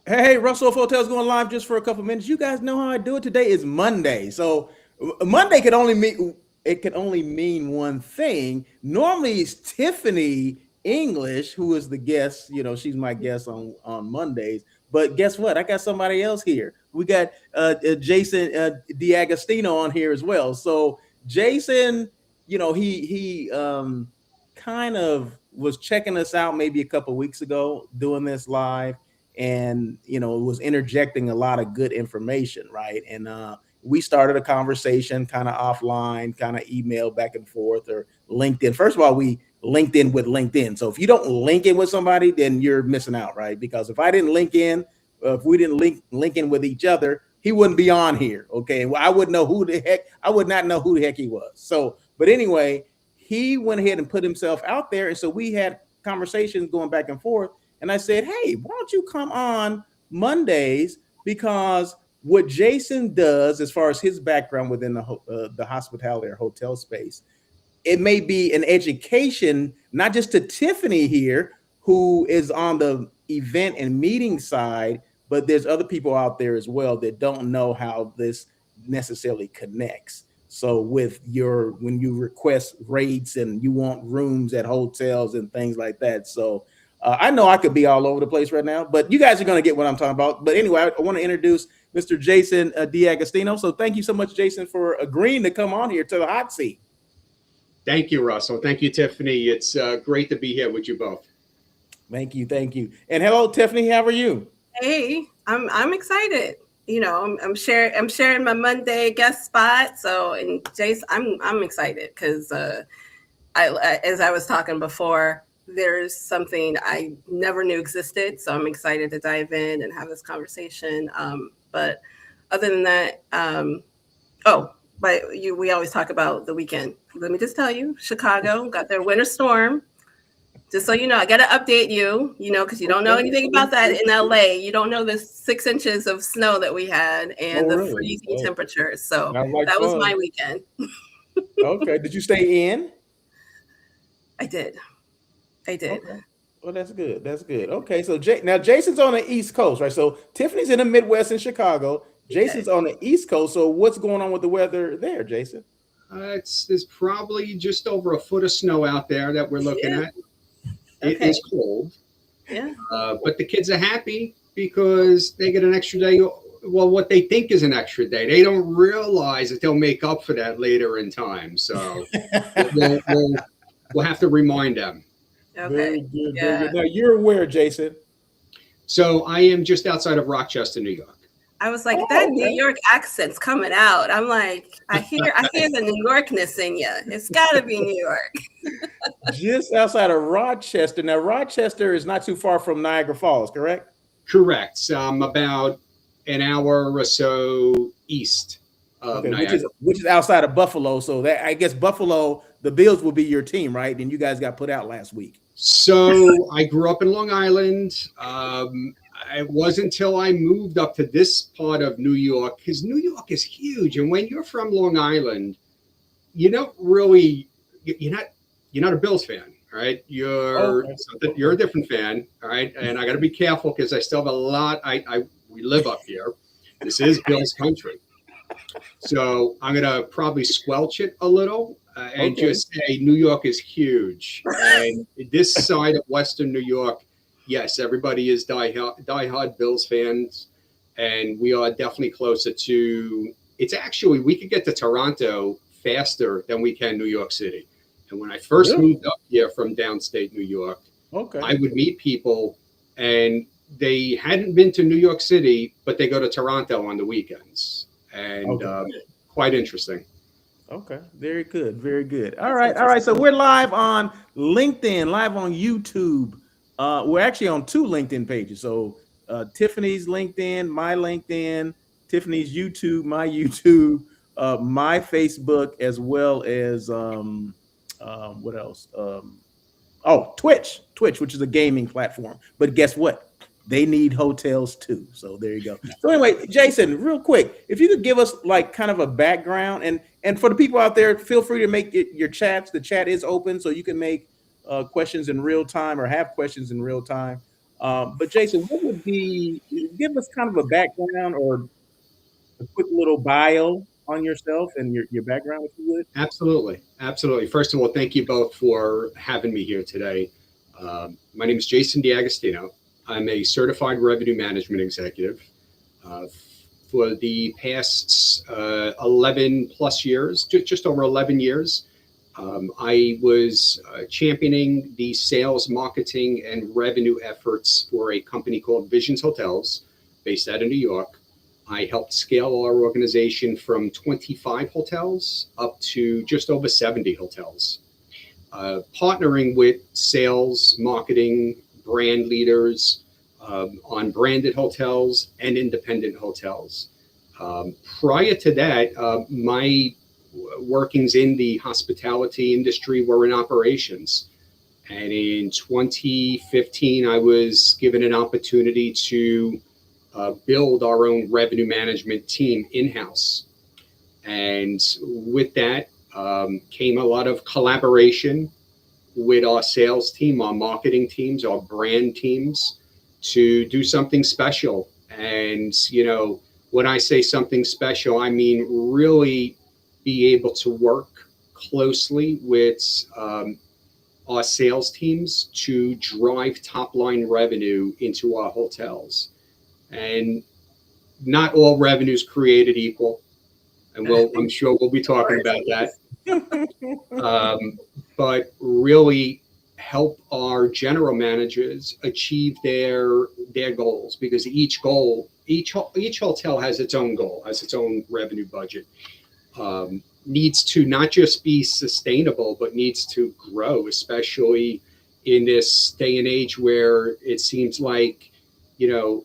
Hey, Russell Hotel's going live just for a couple minutes. You guys know how I do it. Today is Monday, so Monday can only mean it can only mean one thing. Normally, it's Tiffany English who is the guest. You know, she's my guest on Mondays. But guess what? I got somebody else here. We got Jason D'Agostino on here as well. So Jason, he kind of was checking us out maybe a couple weeks ago doing this live, and was interjecting a lot of good information, right? And we started a conversation kind of offline, kind of email back and forth, or LinkedIn. First of all, we linked in with LinkedIn. So if you don't link in with somebody, then you're missing out, right? Because if I didn't link in, if we didn't link in with each other, he wouldn't be on here. Okay, well, I would not know who the heck he was. So but anyway, he went ahead and put himself out there, and so we had conversations going back and forth. And I said, hey, why don't you come on Mondays? Because what Jason does, as far as his background within the hospitality or hotel space, it may be an education, not just to Tiffany here, who is on the event and meeting side, but there's other people out there as well that don't know how this necessarily connects. So when you request rates and you want rooms at hotels and things like that. So I know I could be all over the place right now, but you guys are going to get what I'm talking about. But anyway, I want to introduce Mr. Jason D'Agostino. So thank you so much, Jason, for agreeing to come on here to the hot seat. Thank you, Russell. Thank you, Tiffany. It's great to be here with you both. Thank you. And hello, Tiffany. How are you? Hey, I'm excited. I'm sharing my Monday guest spot. So, and Jace, I'm excited because as I was talking before, there's something I never knew existed. So I'm excited to dive in and have this conversation. But other than that, we always talk about the weekend. Let me just tell you, Chicago got their winter storm. Just so you know, I got to update you, because you don't know anything about that in LA. You don't know the 6 inches of snow that we had and the freezing temperatures. So that was my weekend. Okay. Did you stay in? I did. Okay. Well, that's good. Okay. So now Jason's on the East Coast, right? So Tiffany's in the Midwest in Chicago. Jason's on the East Coast. So what's going on with the weather there, Jason? There's probably just over a foot of snow out there that we're looking at. It is cold. Yeah. But the kids are happy because they get an extra day. Well, what they think is an extra day. They don't realize that they'll make up for that later in time. So we'll have to remind them. Okay. Very good. Now you're where, Jason? So I am just outside of Rochester, New York. I was like, that New York accent's coming out. I'm like, I hear the New Yorkness in you. It's got to be New York. Just outside of Rochester. Now, Rochester is not too far from Niagara Falls, correct? Correct. About an hour or so east of Niagara. Which is outside of Buffalo. So that I guess Buffalo, the Bills will be your team, right? And you guys got put out last week. So I grew up in Long Island. It wasn't until I moved up to this part of New York, because New York is huge. And when you're from Long Island, you don't really, you're not a Bills fan, right? You're a different fan, all right? And I got to be careful because I still have a lot. We live up here. This is Bills country. So I'm going to probably squelch it a little and just say New York is huge. And this side of Western New York, yes, everybody is diehard Bills fans, and we are definitely closer to. It's actually we could get to Toronto faster than we can New York City. And when I first moved up here from downstate New York, I would meet people, and they hadn't been to New York City, but they go to Toronto on the weekends, and quite interesting. Okay, very good. All right. So we're live on LinkedIn, live on YouTube. We're actually on 2 LinkedIn pages. So Tiffany's LinkedIn, my LinkedIn, Tiffany's YouTube, my YouTube, my Facebook, as well as what else? Twitch, which is a gaming platform. But guess what? They need hotels too. So there you go. So anyway, Jason, real quick, if you could give us like kind of a background, and for the people out there, feel free to make your chats. The chat is open, so you can make questions in real time or have questions in real time. But Jason, what would be, give us kind of a background or a quick little bio on yourself and your background, if you would. Absolutely. Absolutely. First of all, thank you both for having me here today. My name is Jason DiAgostino. I'm a certified revenue management executive. Uh, for the past 11 plus years, just over 11 years, I was championing the sales, marketing, and revenue efforts for a company called Visions Hotels based out of New York. I helped scale our organization from 25 hotels up to just over 70 hotels. Partnering with sales, marketing, brand leaders on branded hotels and independent hotels. Prior to that, my workings in the hospitality industry were in operations. And in 2015, I was given an opportunity to build our own revenue management team in-house. And with that came a lot of collaboration with our sales team, our marketing teams, our brand teams to do something special. And, when I say something special, I mean really be able to work closely with our sales teams to drive top line revenue into our hotels. And not all revenues created equal, and I'm sure we'll be talking about that. But really help our general managers achieve their goals, because each hotel has its own goal, has its own revenue budget. Needs to not just be sustainable, but needs to grow, especially in this day and age where it seems like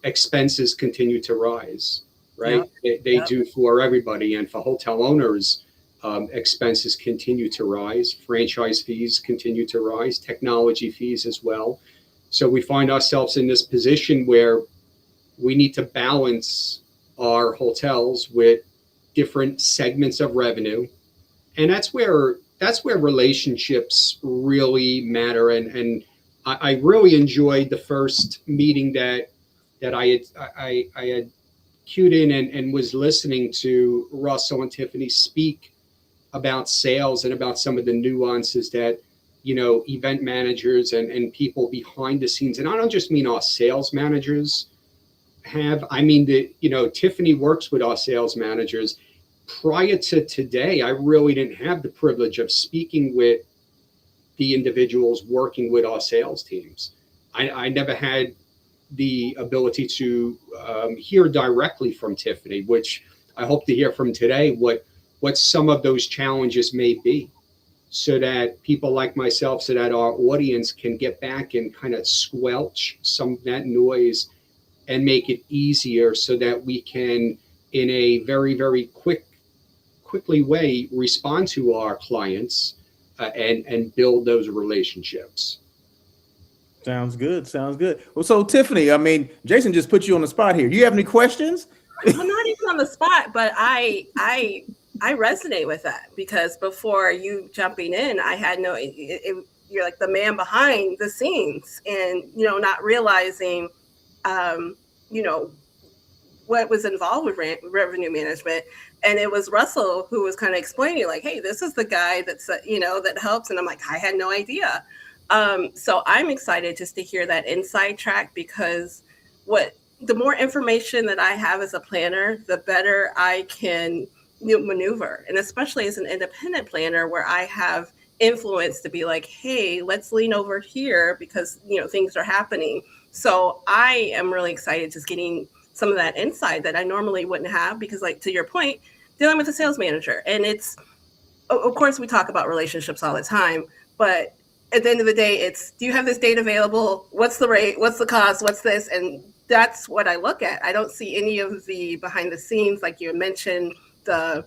expenses continue to rise, right? They do for everybody, and for hotel owners, expenses continue to rise. Franchise fees continue to rise, technology fees as well. So we find ourselves in this position where we need to balance our hotels with different segments of revenue, and that's where relationships really matter. And I really enjoyed the first meeting that I had cued in and was listening to Russell and Tiffany speak about sales and about some of the nuances that event managers and people behind the scenes, and I don't just mean our sales managers have. I mean that Tiffany works with our sales managers. Prior to today, I really didn't have the privilege of speaking with the individuals working with our sales teams. I never had the ability to hear directly from Tiffany, which I hope to hear from today, what some of those challenges may be, so that people like myself, so that our audience can get back and kind of squelch some of that noise and make it easier, so that we can, in a very, very quickly way, respond to our clients and build those relationships. Sounds good. Sounds good. Well, so Tiffany, I mean, Jason just put you on the spot here. Do you have any questions? I'm not even on the spot, but I resonate with that, because before you jumping in, I had you're like the man behind the scenes, and not realizing what was involved with revenue management. And it was Russell who was kind of explaining, like, hey, this is the guy that's that helps. And I'm like, I had no idea. So I'm excited just to hear that inside track, because the more information that I have as a planner, the better I can maneuver. And especially as an independent planner, where I have influence to be like, hey, let's lean over here because things are happening. So I am really excited just getting some of that insight that I normally wouldn't have, because, like, to your point, dealing with a sales manager, and it's, of course, we talk about relationships all the time, but at the end of the day, it's, do you have this date available? What's the rate? What's the cost? What's this? And that's what I look at. I don't see any of the behind the scenes, like you mentioned, the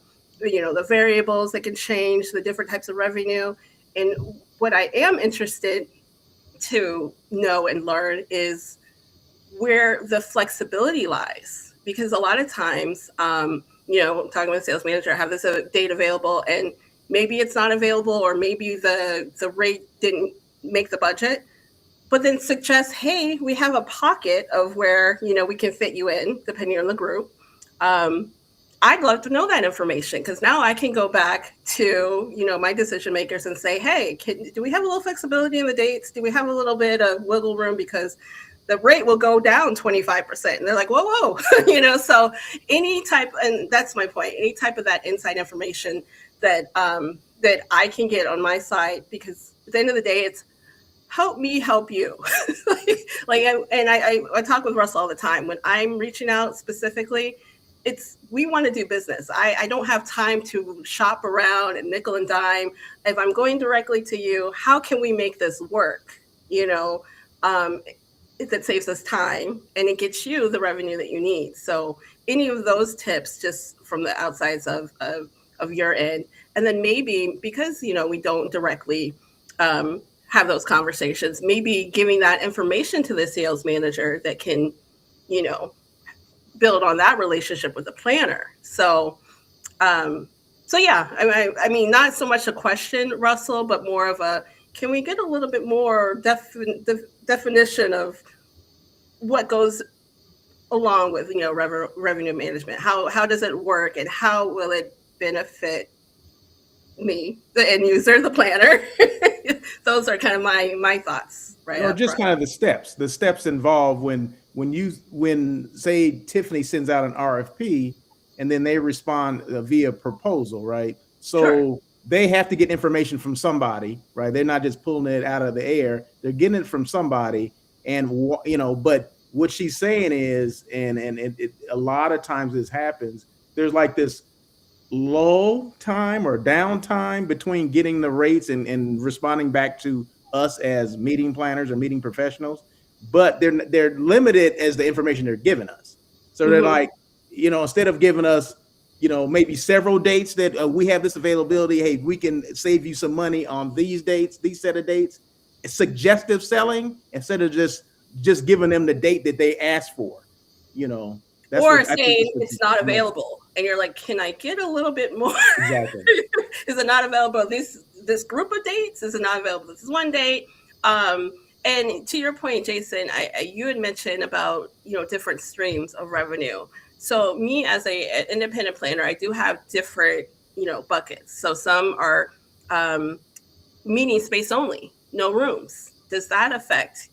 variables that can change, the different types of revenue. And what I am interested to know and learn is where the flexibility lies, because a lot of times, talking with a sales manager, I have this date available, and maybe it's not available, or maybe the rate didn't make the budget. but then suggest, hey, we have a pocket of where, we can fit you in depending on the group. I'd love to know that information, because now I can go back to, my decision makers and say, hey, do we have a little flexibility in the dates? Do we have a little bit of wiggle room? Because the rate will go down 25%. And they're like, whoa. So any type, and that's my point, any type of that inside information that that I can get on my side, because at the end of the day, it's help me help you. I talk with Russell all the time. When I'm reaching out specifically, we want to do business. I don't have time to shop around and nickel and dime. If I'm going directly to you, how can we make this work? That saves us time and it gets you the revenue that you need. So any of those tips, just from the outsides of your end, and then maybe because we don't directly have those conversations, maybe giving that information to the sales manager that can, build on that relationship with the planner. So yeah, I mean, not so much a question, Russell, but more of a, can we get a little bit more definition of what goes along with, revenue management? How does it work, and how will it benefit me, the end user, the planner? Those are kind of my thoughts, right? Or just kind of the steps involved when say Tiffany sends out an RFP and then they respond via proposal, right? So sure. They have to get information from somebody, right? They're not just pulling it out of the air. They're getting it from somebody. And, but what she's saying is, and it, a lot of times this happens, there's like this low time or downtime between getting the rates and responding back to us as meeting planners or meeting professionals, but they're limited as the information they're giving us. So they're like, instead of giving us, maybe several dates that we have this availability, hey, we can save you some money on these dates, these set of dates. It's suggestive selling instead of just giving them the date that they asked for, or saying it's not available, and you're like, can I get a little bit more? Exactly. Is it not available? This group of dates, is it not available? This is one date. And to your point, Jason, you had mentioned about different streams of revenue. So me as an independent planner, I do have different buckets. So some are meeting space only, no rooms. Does that affect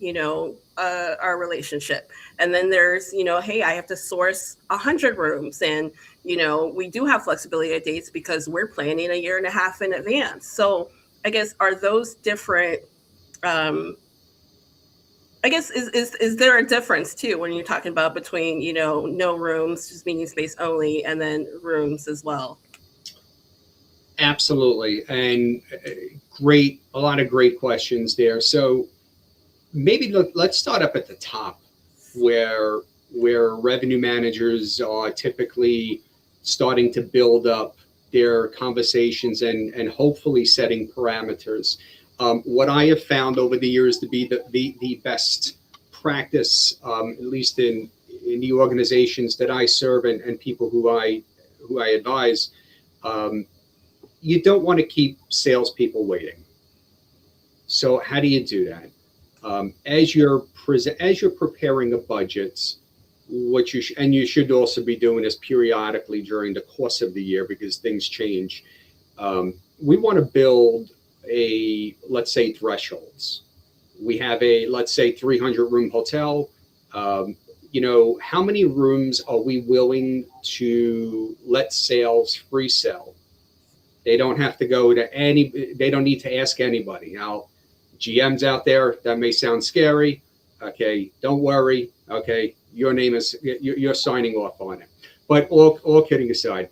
our relationship? And then there's hey, I have to source 100 rooms, and we do have flexibility of dates because we're planning a year and a half in advance. So I guess, are those different? I guess is there a difference too when you're talking about between no rooms, just meeting space only, and then rooms as well? Absolutely, and a lot of great questions there. So maybe let's start up at the top, where revenue managers are typically starting to build up their conversations and hopefully setting parameters. What I have found over the years to be the best practice, at least in the organizations that I serve and people who I advise, you don't want to keep salespeople waiting. So how do you do that? As you're preparing a budget, what you should also be doing is periodically during the course of the year, because things change. We want to build let's say thresholds. We have let's say 300 room hotel. How many rooms are we willing to let sales free sell? They don't have to go to they don't need to ask anybody. Now, GMs out there, that may sound scary. Okay, don't worry. Okay, your name is, you're signing off on it. But all kidding aside,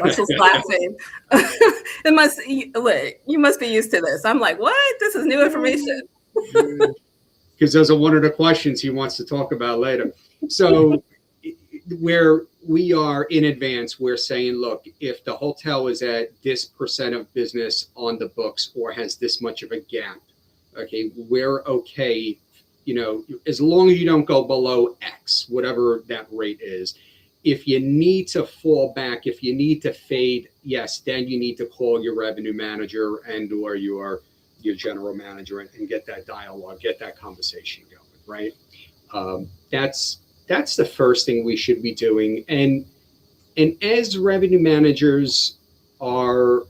Russell's laughing. You must be used to this. I'm like, what? This is new information. Because those are one of the questions he wants to talk about later. So where we are in advance, we're saying, look, if the hotel is at this % of business on the books or has this much of a gap, okay, we're okay, as long as you don't go below X, whatever that rate is. If you need to fall back, if you need to fade, yes, then you need to call your revenue manager and or your your general manager and get that dialogue, get that conversation going, right? That's the first thing we should be doing. And as revenue managers are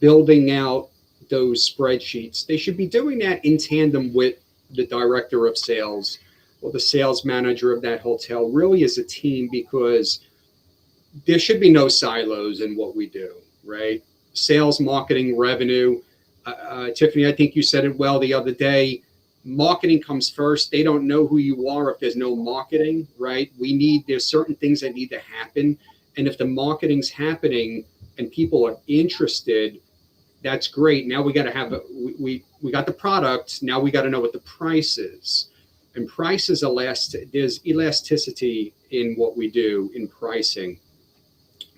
building out those spreadsheets, they should be doing that in tandem with the director of sales or the sales manager of that hotel, really as a team, because there should be no silos in what we do, right? Sales, marketing, revenue. Tiffany, I think you said it well the other day. Marketing comes first. They don't know who you are if there's no marketing, right? There's certain things that need to happen. And if the marketing's happening and people are interested, that's great. Now we got to have we got the product. Now we got to know what the price is. And price is there's elasticity in what we do in pricing.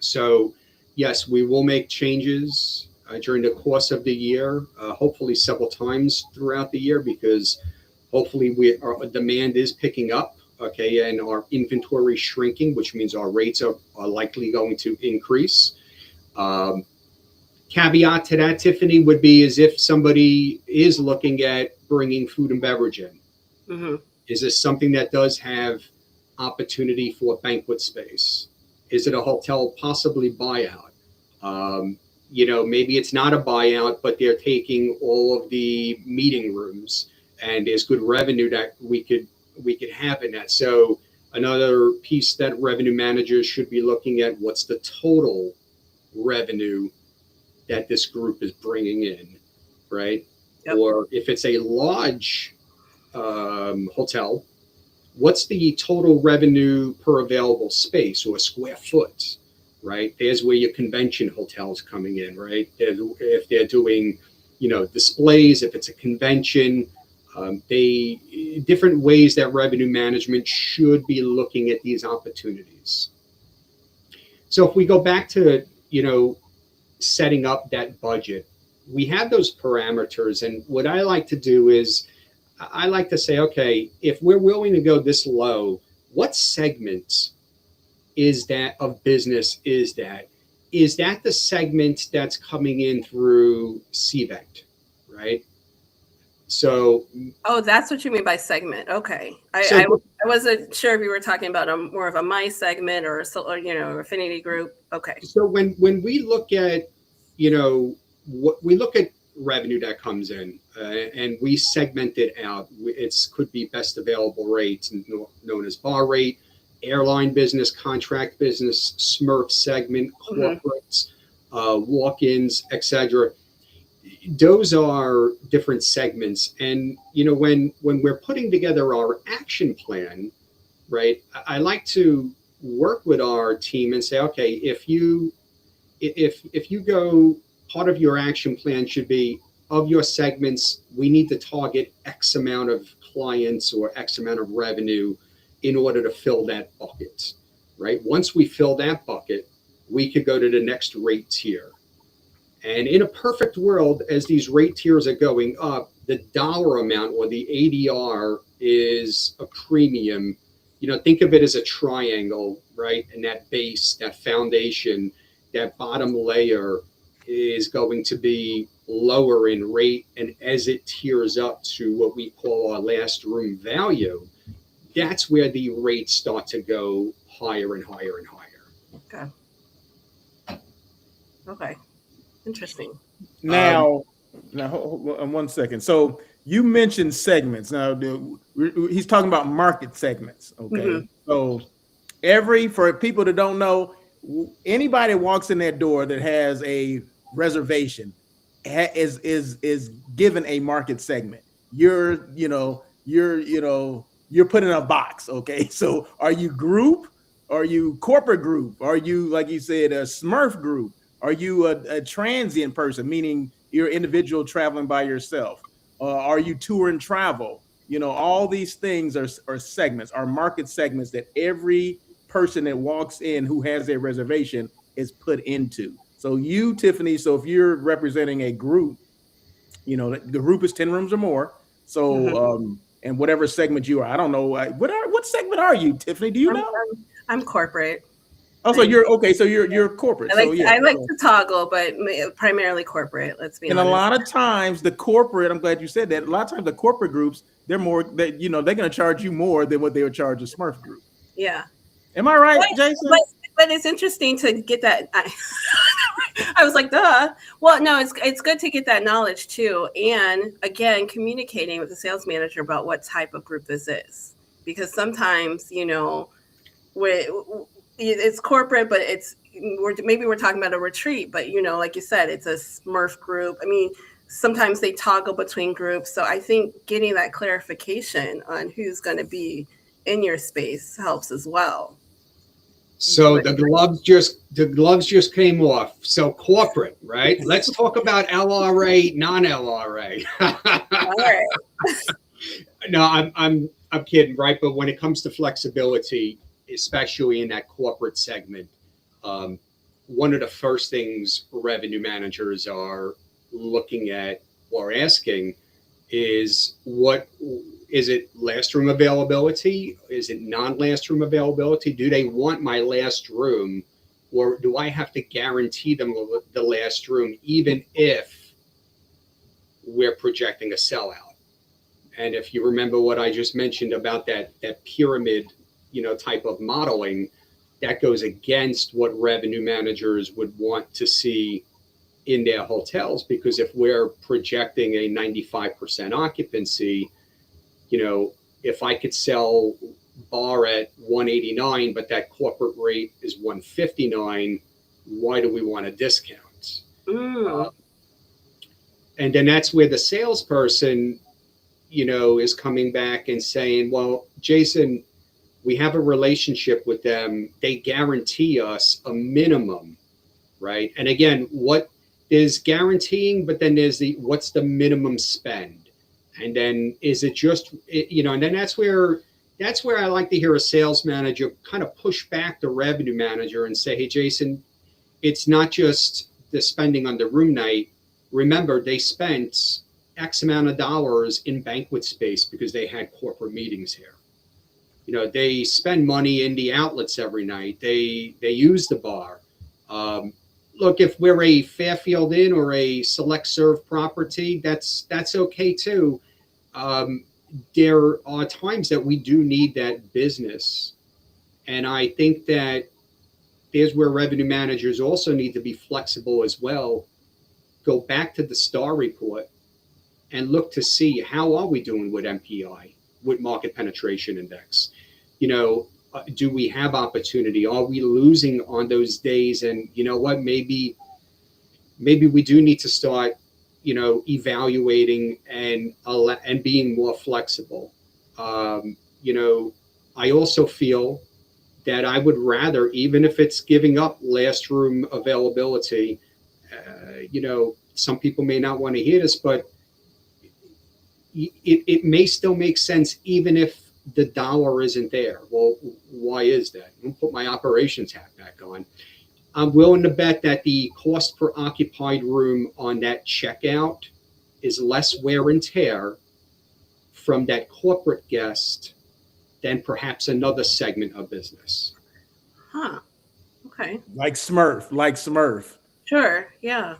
So yes, we will make changes during the course of the year, hopefully several times throughout the year, because hopefully our demand is picking up, okay, and our inventory shrinking, which means our rates are likely going to increase. Caveat to that, Tiffany, would be as if somebody is looking at bringing food and beverage in. Mm-hmm. Is this something that does have opportunity for banquet space? Is it a hotel possibly buyout? Maybe it's not a buyout, but they're taking all of the meeting rooms, and there's good revenue that we could have in that. So another piece that revenue managers should be looking at: what's the total revenue that this group is bringing in, right? Yep. Or if it's a large hotel, what's the total revenue per available space or square foot, right? There's where your convention hotel's coming in, right? If they're doing, displays, if it's a convention, different ways that revenue management should be looking at these opportunities. So if we go back to, setting up that budget, we have those parameters. And what I like to do is I like to say, okay, if we're willing to go this low, what segment is that of business is that? Is that the segment that's coming in through CVET, right? So, that's what you mean by segment. Okay, I wasn't sure if you were talking about more of a my segment or affinity group. Okay. So when we look at what we look at revenue that comes in and we segment it out, it could be best available rates, known as bar rate, airline business, contract business, SMERF segment, corporates, walk-ins, etc. Those are different segments. And, when we're putting together our action plan, right, I like to work with our team and say, okay, if you go, part of your action plan should be, of your segments, we need to target X amount of clients or X amount of revenue in order to fill that bucket, right? Once we fill that bucket, we could go to the next rate tier. And in a perfect world, as these rate tiers are going up, the dollar amount or the ADR is a premium. Think of it as a triangle, right? And that base, that foundation, that bottom layer is going to be lower in rate. And as it tiers up to what we call our last room value, that's where the rates start to go higher and higher and higher. Okay. Interesting. Now, 1 second. So you mentioned segments. Now, he's talking about market segments. Okay. Mm-hmm. So for people that don't know, anybody walks in that door that has a reservation is given a market segment. You're put in a box. Okay. So are you group? Are you corporate group? Are you, like you said, a SMERF group? Are you a transient person, meaning you're individual traveling by yourself? Are you tour and travel? All these things are segments, are market segments that every person that walks in who has a reservation is put into. So you, Tiffany, if you're representing a group, the group is 10 rooms or more. So, and whatever segment you are, I don't know. What segment are you, Tiffany? Do you know? I'm corporate. Oh, so you're okay. So you're corporate. I like So yeah. I like to toggle, but primarily corporate. Let's be And honest. a lot of times the corporate, I'm glad you said that. A lot of times the corporate groups, they're more that they're going to charge you more than what they would charge a Smurf group. Yeah. Am I right, Jason? But it's interesting to get that. I was like, duh. Well, no, it's good to get that knowledge too, and again, communicating with the sales manager about what type of group this is, because sometimes it's corporate, but maybe we're talking about a retreat, but like you said, it's a Smurf group. I mean, sometimes they toggle between groups, so I think getting that clarification on who's going to be in your space helps as well. So the gloves just came off. So corporate, right? Let's talk about LRA, non-LRA. All right. No, I'm kidding, right? But when it comes to flexibility, especially in that corporate segment, one of the first things revenue managers are looking at or asking is is it last room availability? Is it non-last room availability? Do they want my last room, or do I have to guarantee them the last room, even if we're projecting a sellout? And if you remember what I just mentioned about that pyramid, type of modeling, that goes against what revenue managers would want to see in their hotels, because if we're projecting a 95% occupancy, if I could sell bar at 189, but that corporate rate is 159, why do we want a discount? And then that's where the salesperson, is coming back and saying, well, Jason, we have a relationship with them. They guarantee us a minimum, right? And again, what is guaranteeing, but then there's what's the minimum spend? And then is it just, and then that's where I like to hear a sales manager kind of push back the revenue manager and say, hey, Jason, it's not just the spending on the room night. Remember, they spent X amount of dollars in banquet space because they had corporate meetings here. They spend money in the outlets every night. They use the bar. Look, if we're a Fairfield Inn or a select serve property, that's okay too. There are times that we do need that business. And I think that there's where revenue managers also need to be flexible as well. Go back to the STAR report and look to see how are we doing with MPI, with market penetration index. Do we have opportunity? Are we losing on those days? And you know what, maybe we do need to start, evaluating and being more flexible. I also feel that I would rather, even if it's giving up last room availability, some people may not want to hear this, but it may still make sense even if the dollar isn't there. Well, why is that? I'm going to put my operations hat back on. I'm willing to bet that the cost per occupied room on that checkout is less wear and tear from that corporate guest than perhaps another segment of business. Huh. Okay. Like Smurf. Sure. Yeah.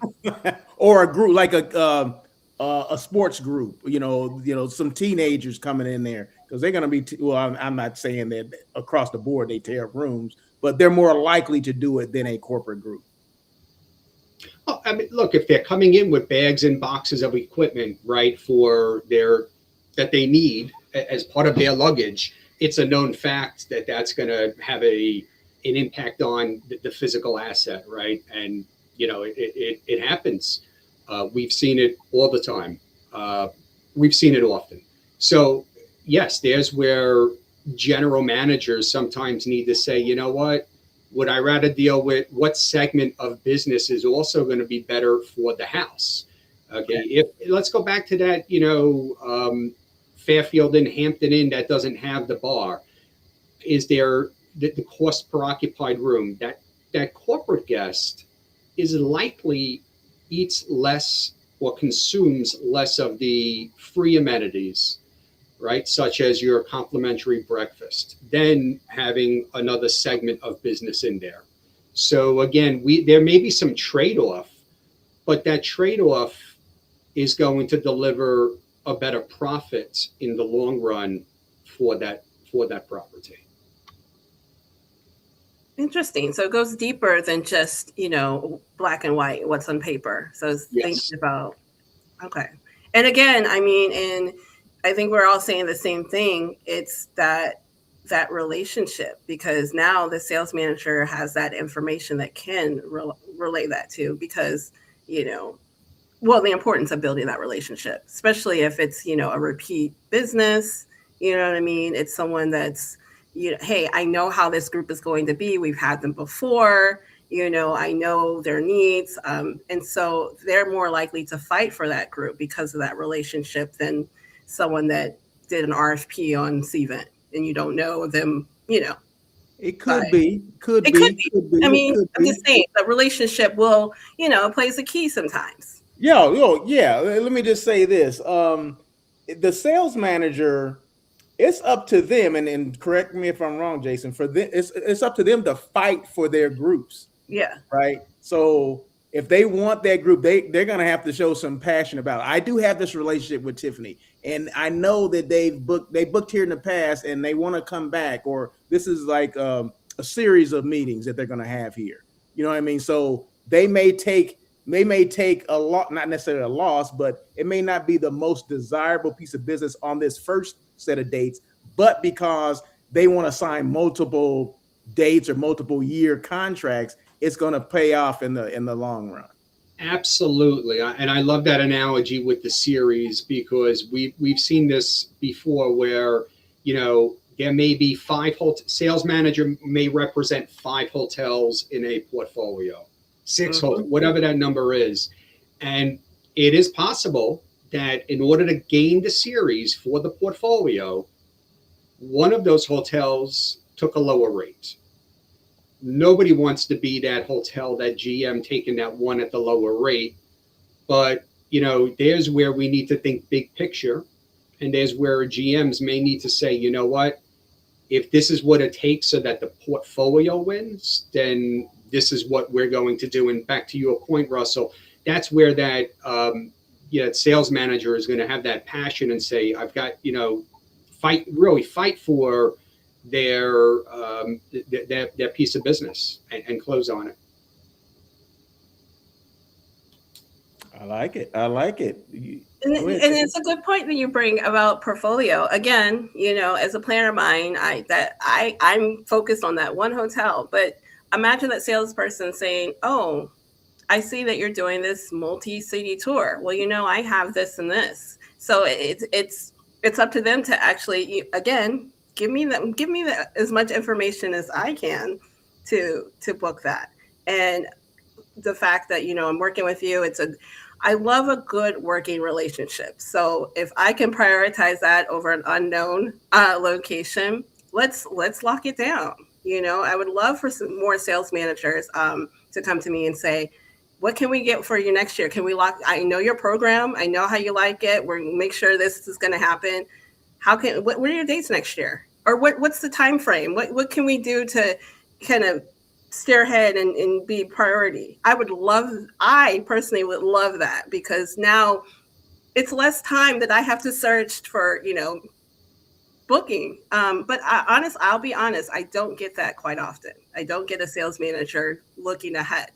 Or a group like a sports group. Some teenagers coming in there because they're going to be. I'm not saying that across the board they tear up rooms, but they're more likely to do it than a corporate group. Well, I mean, look, if they're coming in with bags and boxes of equipment, right, that they need as part of their luggage, it's a known fact that that's going to have an impact on the physical asset, right? And it happens. We've seen it all the time. We've seen it often. So yes, there's where general managers sometimes need to say, you know what, would I rather deal with what segment of business is also going to be better for the house? Okay. Let's go back to that, Fairfield Inn, Hampton Inn that doesn't have the bar. Is there the cost per occupied room? That corporate guest is likely eats less or consumes less of the free amenities, right? Such as your complimentary breakfast, then having another segment of business in there. So again, there may be some trade-off, but that trade-off is going to deliver a better profit in the long run for that property. Interesting. So it goes deeper than just, black and white, what's on paper. So it's Yes. thinking about, okay. And again, I mean, and I think we're all saying the same thing. It's that relationship, because now the sales manager has that information that can relay that to, because, well, the importance of building that relationship, especially if it's, a repeat business, you know what I mean? It's someone that's, hey, I know how this group is going to be. We've had them before, I know their needs. And so they're more likely to fight for that group because of that relationship than someone that did an RFP on Cvent and you don't know them, It could be, It could be. I mean, I'm just saying the relationship will, plays a key sometimes. Yeah, yeah. Let me just say this: the sales manager, it's up to them, and correct me if I'm wrong, Jason. For them, it's up to them to fight for their groups. Yeah. Right. So if they want that group, they're gonna have to show some passion about it. I do have this relationship with Tiffany, and I know that they booked here in the past, and they want to come back, or this is like a series of meetings that they're gonna have here. You know what I mean? So they may take a lot, not necessarily a loss, but it may not be the most desirable piece of business on this first set of dates, but because they want to sign multiple dates or multiple year contracts, it's going to pay off in the long run. Absolutely, and I love that analogy with the series, because we've seen this before, where there may be sales manager may represent 5 hotels in a portfolio, 6 hotels, whatever that number is, and it is possible that in order to gain the series for the portfolio, one of those hotels took a lower rate. Nobody wants to be that hotel, that GM taking that one at the lower rate. But, there's where we need to think big picture. And there's where GMs may need to say, you know what, if this is what it takes so that the portfolio wins, then this is what we're going to do. And back to your point, Russell, that's where that sales manager is going to have that passion and say, I've got, fight for their piece of business and close on it. I like it. And it's a good point that you bring about portfolio. Again, as a planner of mine, I'm focused on that one hotel. But imagine that salesperson saying, "Oh, I see that you're doing this multi-city tour. Well, I have this and this." So it's up to them to actually, again, give me that as much information as I can to book that. And the fact that I'm working with you, I love a good working relationship. So if I can prioritize that over an unknown location, let's lock it down. I would love for some more sales managers to come to me and say, what can we get for you next year? Can we I know your program. I know how you like it. We're make sure this is going to happen. What are your dates next year? Or what's the time frame? What can we do to kind of steer ahead and be priority? I personally would love that, because now it's less time that I have to search for, booking. But I'll be honest, I don't get that quite often. I don't get a sales manager looking ahead.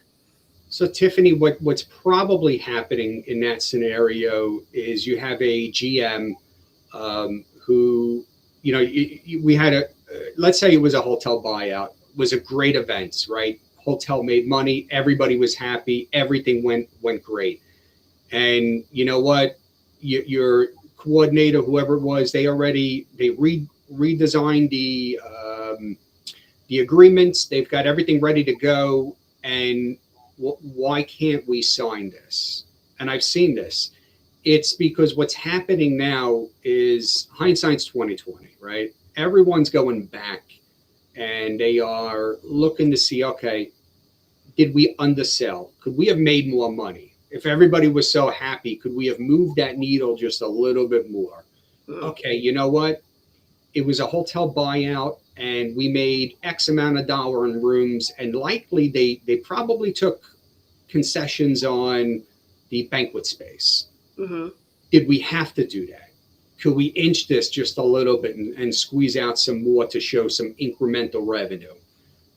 So Tiffany, what's probably happening in that scenario is you have a GM who, we had let's say it was a hotel buyout, was a great event, right? Hotel made money, everybody was happy, everything went great. And you know what? Your coordinator, whoever it was, they redesigned the agreements. They've got everything ready to go. And why can't we sign this? And I've seen this. It's because what's happening now is hindsight's 2020, right? Everyone's going back and they are looking to see, okay, did we undersell? Could we have made more money? If everybody was so happy, could we have moved that needle just a little bit more? Okay, you know what? It was a hotel buyout, and we made X amount of dollar in rooms, and likely they probably took concessions on the banquet space. Mm-hmm. Did we have to do that? Could we inch this just a little bit and squeeze out some more to show some incremental revenue?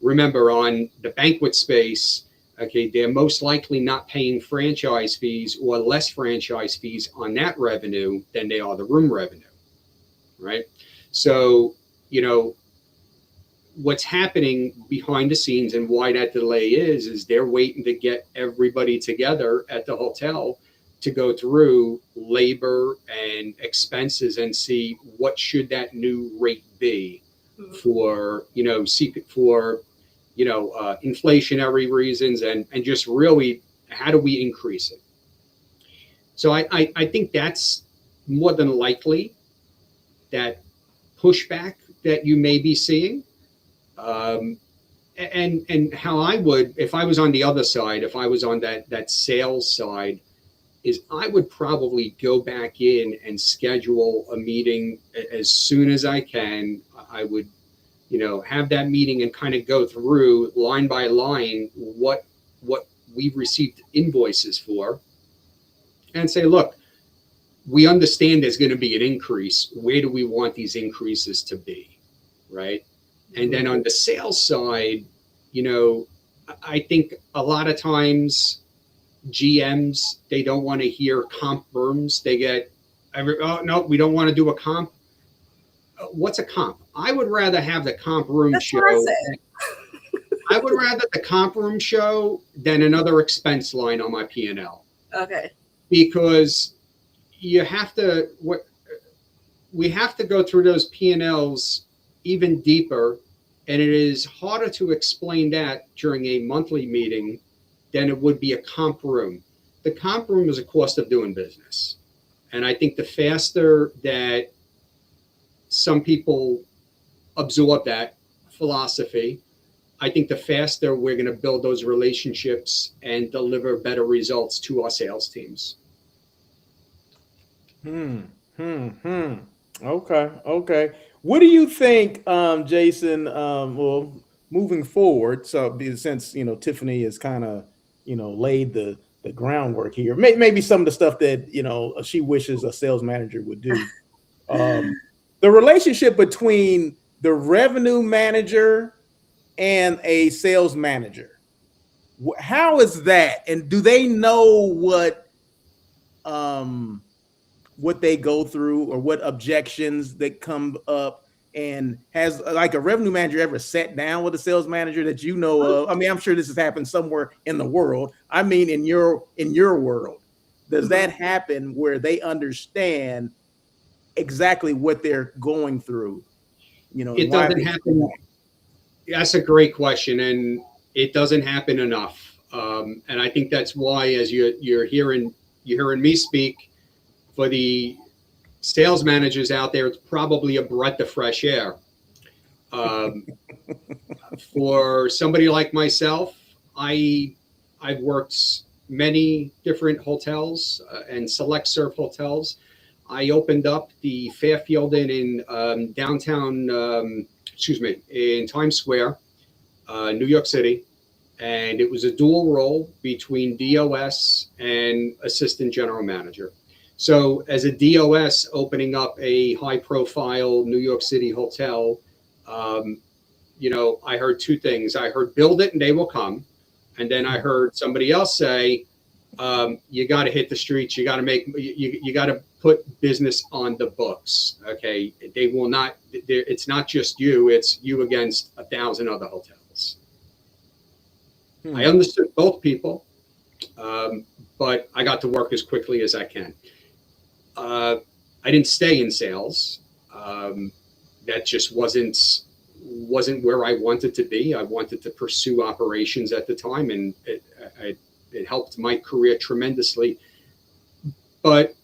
Remember, on the banquet space, okay, they're most likely not paying franchise fees or less franchise fees on that revenue than they are the room revenue, right? So, what's happening behind the scenes and why that delay is they're waiting to get everybody together at the hotel to go through labor and expenses and see what should that new rate be for inflationary reasons, and just really how do we increase it. So I think that's more than likely that pushback that you may be seeing. And how I would, if I was on the other side, if I was on that sales side, is I would probably go back in and schedule a meeting as soon as I can. I would, have that meeting and kind of go through line by line what we've received invoices for, and say, look, we understand there's going to be an increase. Where do we want these increases to be, right? And then on the sales side, I think a lot of times GMs, they don't want to hear comp rooms. They get, oh, no, we don't want to do a comp. What's a comp? I would rather have the comp room show. I would rather the comp room show than another expense line on my P&L. Okay. Because we have to go through those P&Ls even deeper, and it is harder to explain that during a monthly meeting than it would be a comp room. The comp room is a cost of doing business. And I think the faster that some people absorb that philosophy, I think the faster we're going to build those relationships and deliver better results to our sales teams. Okay. What do you think, Jason? Well, moving forward, so since Tiffany has kind of laid the groundwork here, maybe some of the stuff that she wishes a sales manager would do. The relationship between the revenue manager and a sales manager, how is that? And do they know what they go through or what objections that come up? And has like a revenue manager ever sat down with a sales manager that you know of? I mean, I'm sure this has happened somewhere in the world. I mean, in your world, does that happen where they understand exactly what they're going through? It doesn't happen. That's a great question, and it doesn't happen enough. And I think that's why, as you're hearing me speak, for the sales managers out there, it's probably a breath of fresh air. For somebody like myself, I've worked many different hotels and select serve hotels. I opened up the Fairfield Inn in downtown, in Times Square, New York City. And it was a dual role between DOS and assistant general manager. So as a DOS opening up a high profile New York City hotel, I heard two things. I heard build it and they will come. And then I heard somebody else say, you got to hit the streets. You got to you got to put business on the books. Okay. They will not, it's not just you, it's you against 1,000 other hotels. I understood both people, but I got to work as quickly as I can. I didn't stay in sales. That just wasn't where I wanted to be. I wanted to pursue operations at the time, and it helped my career tremendously. But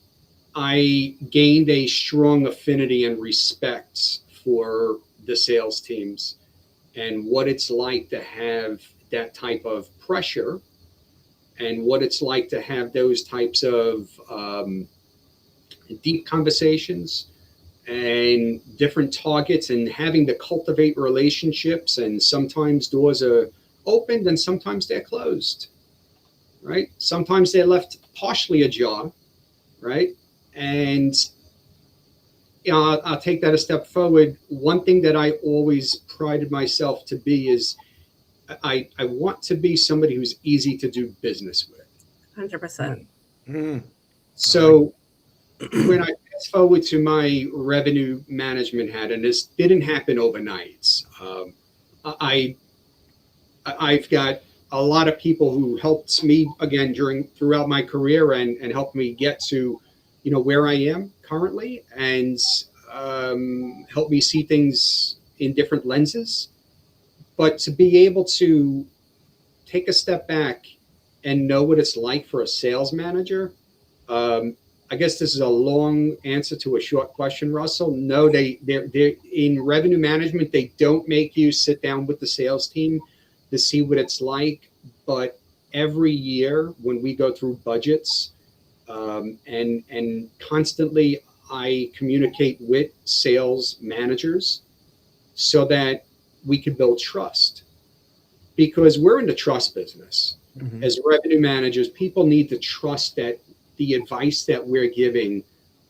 I gained a strong affinity and respect for the sales teams and what it's like to have that type of pressure and what it's like to have those types of deep conversations and different targets and having to cultivate relationships. And sometimes doors are opened and sometimes they're closed, right? Sometimes they're left partially ajar, right? And I'll take that a step forward. One thing that I always prided myself to be is I want to be somebody who's easy to do business with. 100%. Mm. So when I fast forward to my revenue management hat, and this didn't happen overnight, I I've got a lot of people who helped me again throughout my career and helped me get to, where I am currently, and helped me see things in different lenses. But to be able to take a step back and know what it's like for a sales manager, I guess this is a long answer to a short question, Russell. No, they're in revenue management. They don't make you sit down with the sales team to see what it's like. But every year when we go through budgets, and constantly I communicate with sales managers so that we can build trust, because we're in the trust business. Mm-hmm. As revenue managers, people need to trust that the advice that we're giving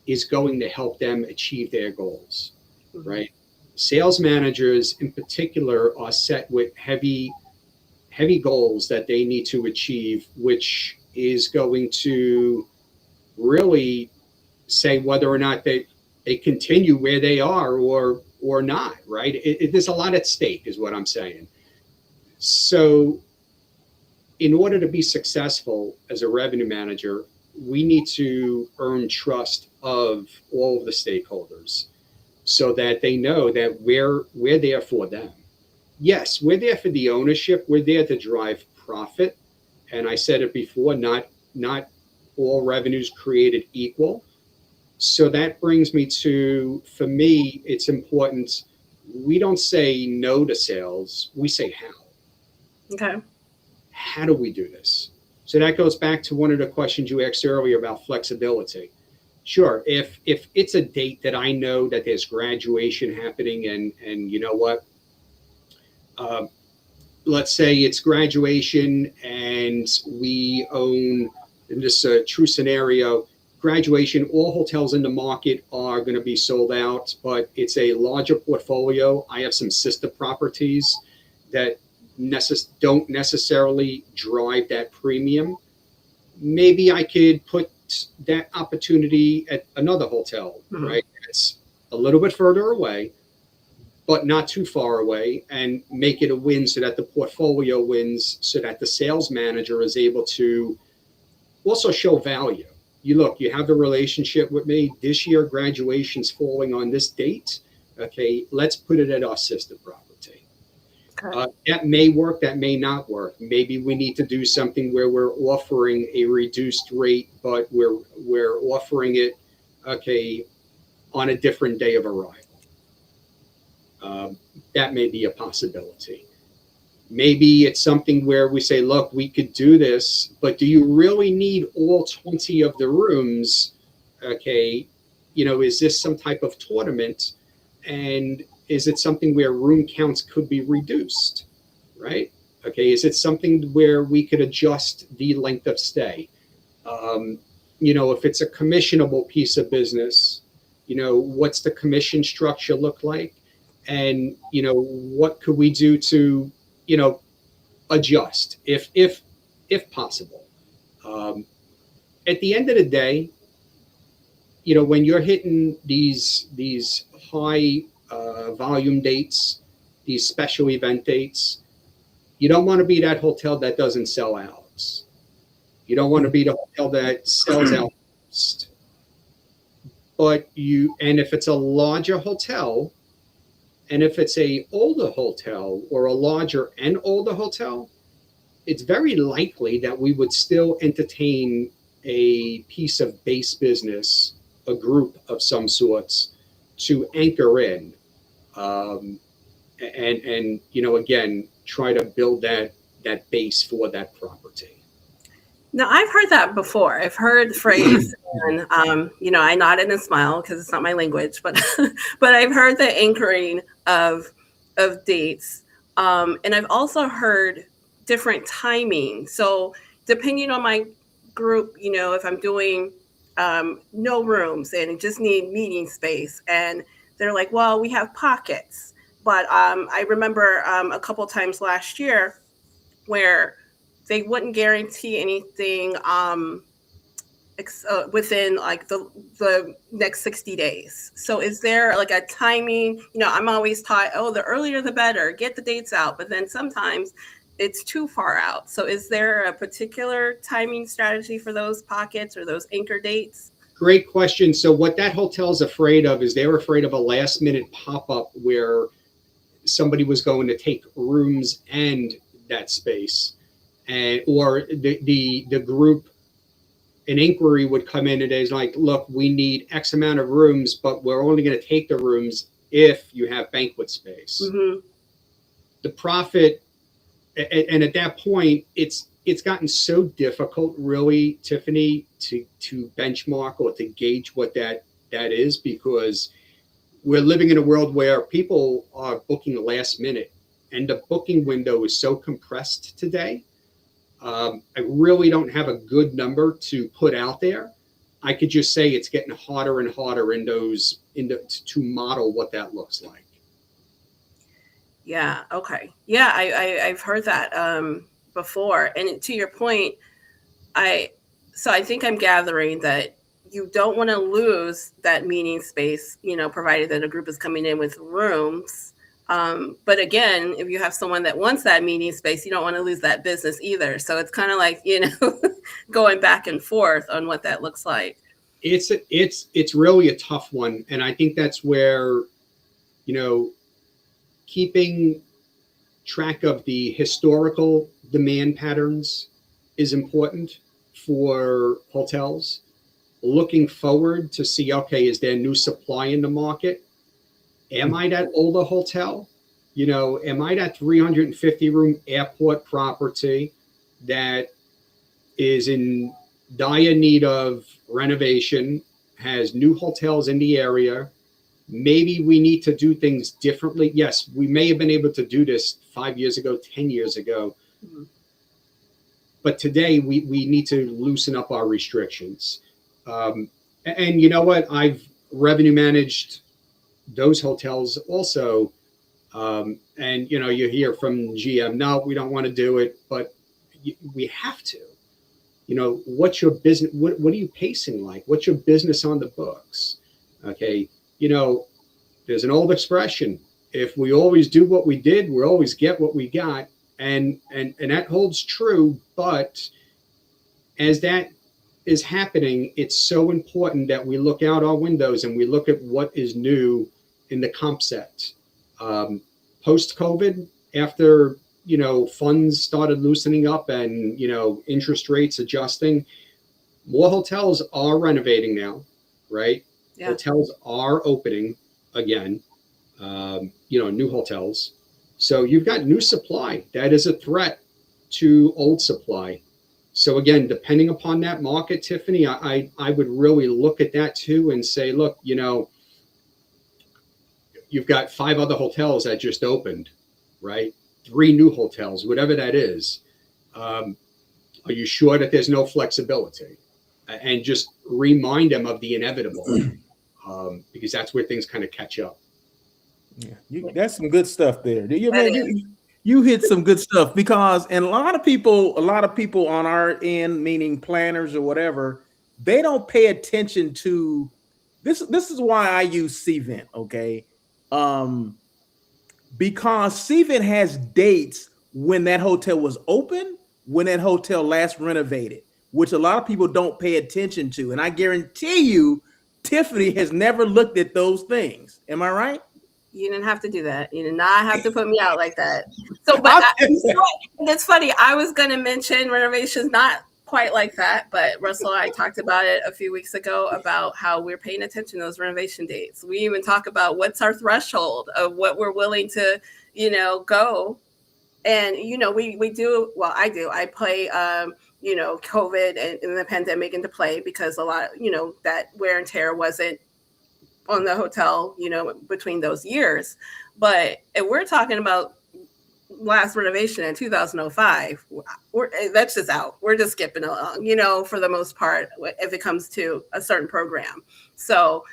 is going to help them achieve their goals, right? Sales managers in particular are set with heavy goals that they need to achieve, which is going to really say whether or not they continue where they are or not, right? There's a lot at stake is what I'm saying. So in order to be successful as a revenue manager, we need to earn trust of all of the stakeholders so that they know that we're there for them. Yes, we're there for the ownership. We're there to drive profit. And I said it before, not all revenues created equal. So that brings me to, for me, it's important. We don't say no to sales. We say how. Okay. How do we do this? So that goes back to one of the questions you asked earlier about flexibility. Sure, if it's a date that I know that there's graduation happening, and you know what, let's say it's graduation and we own, in this true scenario, graduation, all hotels in the market are going to be sold out, but it's a larger portfolio. I have some sister properties that don't necessarily drive that premium. Maybe I could put that opportunity at another hotel, right? It's a little bit further away, but not too far away, and make it a win so that the portfolio wins, so that the sales manager is able to also show value. You have the relationship with me. This year, graduation's falling on this date. Okay, let's put it at our sister property. That may work, that may not work. Maybe we need to do something where we're offering a reduced rate, but we're offering it, okay, on a different day of arrival. That may be a possibility. Maybe it's something where we say, look, we could do this, but do you really need all 20 of the rooms? Okay, is this some type of tournament? And is it something where room counts could be reduced, right? Okay, is it something where we could adjust the length of stay? If it's a commissionable piece of business, what's the commission structure look like? And, what could we do to, adjust if possible? At the end of the day, when you're hitting these high volume dates, these special event dates, you don't want to be that hotel that doesn't sell out. You don't want to be the hotel that sells out. But if it's a larger hotel, and if it's a older hotel or a larger and older hotel, it's very likely that we would still entertain a piece of base business, a group of some sorts, to anchor in, and again, try to build that base for that property. No, I've heard that before. I've heard the phrase, and I nodded and smiled because it's not my language, but but I've heard the anchoring of dates, and I've also heard different timing. So depending on my group, if I'm doing no rooms and just need meeting space, and they're like, well, we have pockets, but I remember a couple times last year where they wouldn't guarantee anything within like the next 60 days. So is there like a timing? I'm always taught, oh, the earlier the better, get the dates out. But then sometimes it's too far out. So is there a particular timing strategy for those pockets or those anchor dates? Great question. So what that hotel is afraid of is they're afraid of a last minute pop-up where somebody was going to take rooms and that space, and or the group, an inquiry would come in and it's like, look, we need X amount of rooms, but we're only going to take the rooms if you have banquet space. Mm-hmm. The profit, and at that point, it's gotten so difficult, really, Tiffany, to benchmark or to gauge what that is, because we're living in a world where people are booking last minute, and the booking window is so compressed today. I really don't have a good number to put out there. I could just say it's getting harder and harder to model what that looks like. Yeah. Okay. Yeah, I've heard that before, and to your point, I think I'm gathering that you don't want to lose that meeting space, provided that a group is coming in with rooms. But again, if you have someone that wants that meeting space, you don't want to lose that business either. So it's kind of like, going back and forth on what that looks like. It's really a tough one. And I think that's where, keeping track of the historical demand patterns is important for hotels. Looking forward to see, okay, is there new supply in the market? Am I that older hotel? Am I that 350 room airport property that is in dire need of renovation, has new hotels in the area? Maybe we need to do things differently. Yes, we may have been able to do this 5 years ago, 10 years ago. Mm-hmm. But today we need to loosen up our restrictions. And you know what? I've revenue managed those hotels also. And, you hear from GM, no, we don't want to do it, but we have to. What's your business? What are you pacing like? What's your business on the books? Okay. There's an old expression. If we always do what we did, we'll always get what we got. And that holds true. But as that is happening, it's so important that we look out our windows and we look at what is new in the comp set. Post-COVID, after, funds started loosening up and, interest rates adjusting, more hotels are renovating now, right? Yeah. Hotels are opening again, new hotels. So you've got new supply. That is a threat to old supply. So again, depending upon that market, Tiffany, I would really look at that too and say, look, you've got 5 other hotels that just opened, right? 3 new hotels, whatever that is. Are you sure that there's no flexibility? And just remind them of the inevitable, because that's where things kind of catch up. Yeah, that's some good stuff there. You hit some good stuff, because and a lot of people on our end, meaning planners or whatever, they don't pay attention to this. This is why I use Cvent, okay? Because Cvent has dates when that hotel was open, when that hotel last renovated, which a lot of people don't pay attention to. And I guarantee you, Tiffany has never looked at those things. Am I right? You didn't have to do that. You did not have to put me out like that. So, but it's funny. I was going to mention renovations, not quite like that, but Russell and I talked about it a few weeks ago about how we're paying attention to those renovation dates. We even talk about what's our threshold of what we're willing to, go. And, we do, well, I do. I play COVID and the pandemic into play, because a lot, that wear and tear wasn't on the hotel, between those years. But if we're talking about last renovation in 2005, that's just out. We're just skipping along, for the most part, if it comes to a certain program. So,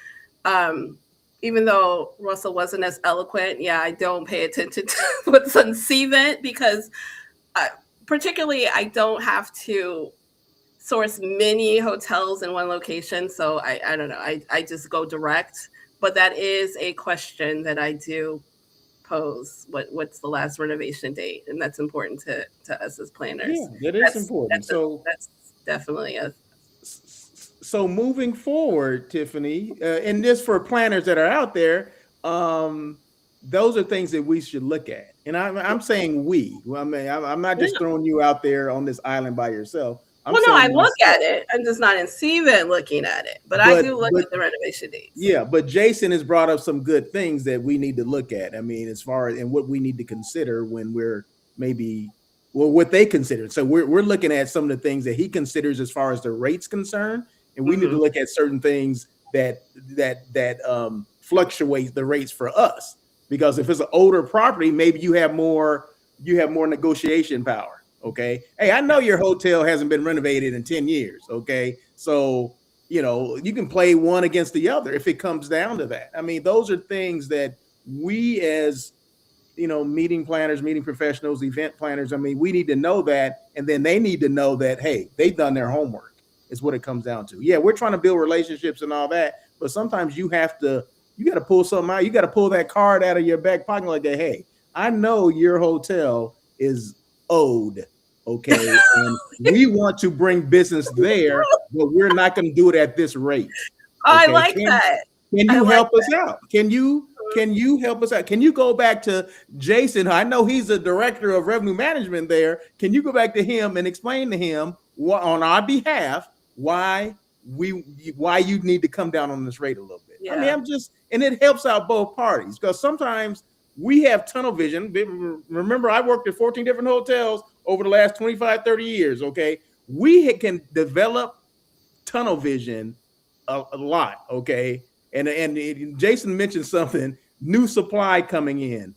even though Russell wasn't as eloquent, yeah, I don't pay attention to what's on CVent, because particularly I don't have to source many hotels in one location. So I don't know. I just go direct. But that is a question that I do pose. What's the last renovation date? And that's important to us as planners. Yeah, that is important. That's definitely a So moving forward, Tiffany, and this for planners that are out there, those are things that we should look at. And I'm saying we. Well, I mean, I'm not just throwing you out there on this island by yourself. Well, no, I look at it. I'm just not in CVent looking at it, but I do look at the renovation dates. Yeah, but Jason has brought up some good things that we need to look at. I mean, as far as and what we need to consider when we're maybe what they consider. So we're looking at some of the things that he considers as far as the rates concerned, and we need to look at certain things that fluctuate the rates for us. Because if it's an older property, maybe you have more negotiation power. Okay. Hey, I know your hotel hasn't been renovated in 10 years. Okay. So, you can play one against the other if it comes down to that. I mean, those are things that we as, meeting planners, meeting professionals, event planners, I mean, we need to know that. And then they need to know that, hey, they've done their homework is what it comes down to. Yeah. We're trying to build relationships and all that, but sometimes you got to pull something out. You got to pull that card out of your back pocket like that. Hey, I know your hotel is owed. Okay. And we want to bring business there, but we're not going to do it at this rate. Okay? I like that. Can you help us out? Can you help us out? Can you go back to Jason? I know he's the director of revenue management there. Can you go back to him and explain to him on our behalf why you need to come down on this rate a little bit? Yeah. I mean, and it helps out both parties, because sometimes we have tunnel vision. Remember, I worked at 14 different hotels over the last 25, 30 years. Okay. We can develop tunnel vision a lot. Okay. And Jason mentioned something, new supply coming in,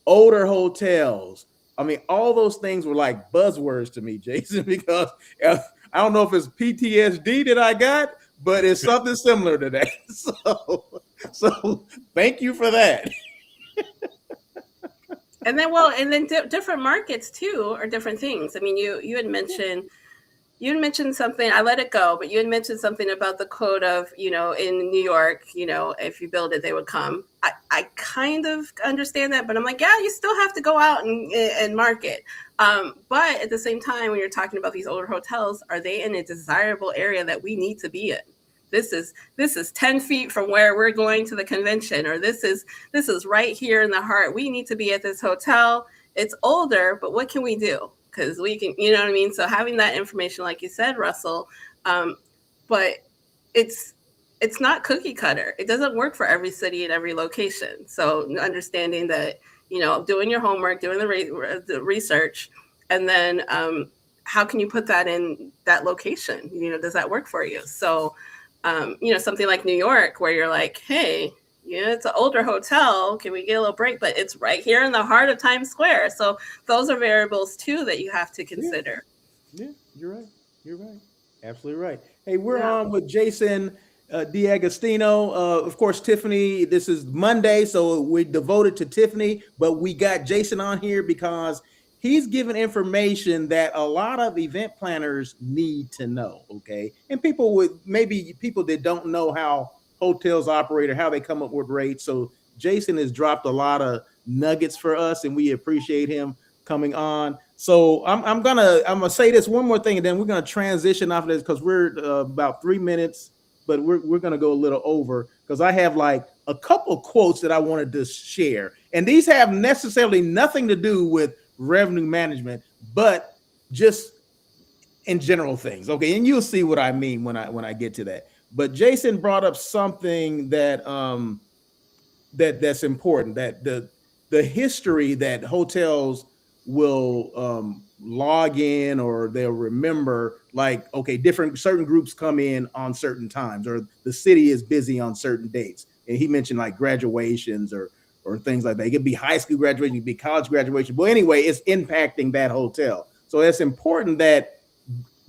older hotels. I mean, all those things were like buzzwords to me, Jason, because I don't know if it's PTSD that I got, but it's something similar to that. So thank you for that. And then, different markets too are different things. I mean, you had mentioned something. I let it go, but you had mentioned something about the quote of, in New York, if you build it, they would come. I kind of understand that, but I'm like, yeah, you still have to go out and market. But at the same time, when you're talking about these older hotels, are they in a desirable area that we need to be in? This is 10 feet from where we're going to the convention, or this is right here in the heart. We need to be at this hotel. It's older, but what can we do? Because we can, you know what I mean? So having that information, like you said, Russell, but it's not cookie cutter. It doesn't work for every city and every location. So understanding that, doing your homework, doing the research, and then how can you put that in that location? Does that work for you? So, something like New York, where you're like, hey, it's an older hotel. Can we get a little break? But it's right here in the heart of Times Square. So those are variables too that you have to consider. Yeah, you're right. You're right. Absolutely right. Hey, we're on with Jason D'Agostino. Of course, Tiffany, this is Monday, so we're devoted to Tiffany, but we got Jason on here because he's given information that a lot of event planners need to know. Okay. And people that don't know how hotels operate or how they come up with rates. So Jason has dropped a lot of nuggets for us, and we appreciate him coming on. So I'm gonna say this one more thing, and then we're gonna transition off of this because we're about 3 minutes, but we're gonna go a little over because I have like a couple quotes that I wanted to share, and these have necessarily nothing to do with revenue management, but just in general things. Okay, and you'll see what I mean when I get to that. But Jason brought up something that that's important, that the history that hotels will log in, or they'll remember, like, okay, different certain groups come in on certain times, or the city is busy on certain dates. And he mentioned like graduations or things like that. It could be high school graduation, it could be college graduation. But anyway, it's impacting that hotel. So it's important that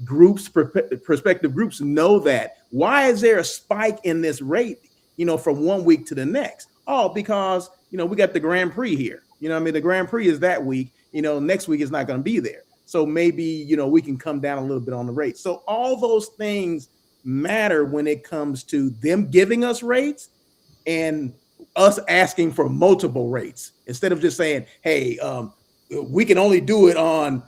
groups, prospective groups, know that. Why is there a spike in this rate, from one week to the next? Oh, because we got the Grand Prix here. I mean, the Grand Prix is that week. Next week is not going to be there. So maybe we can come down a little bit on the rate. So all those things matter when it comes to them giving us rates and us asking for multiple rates, instead of just saying, hey, we can only do it on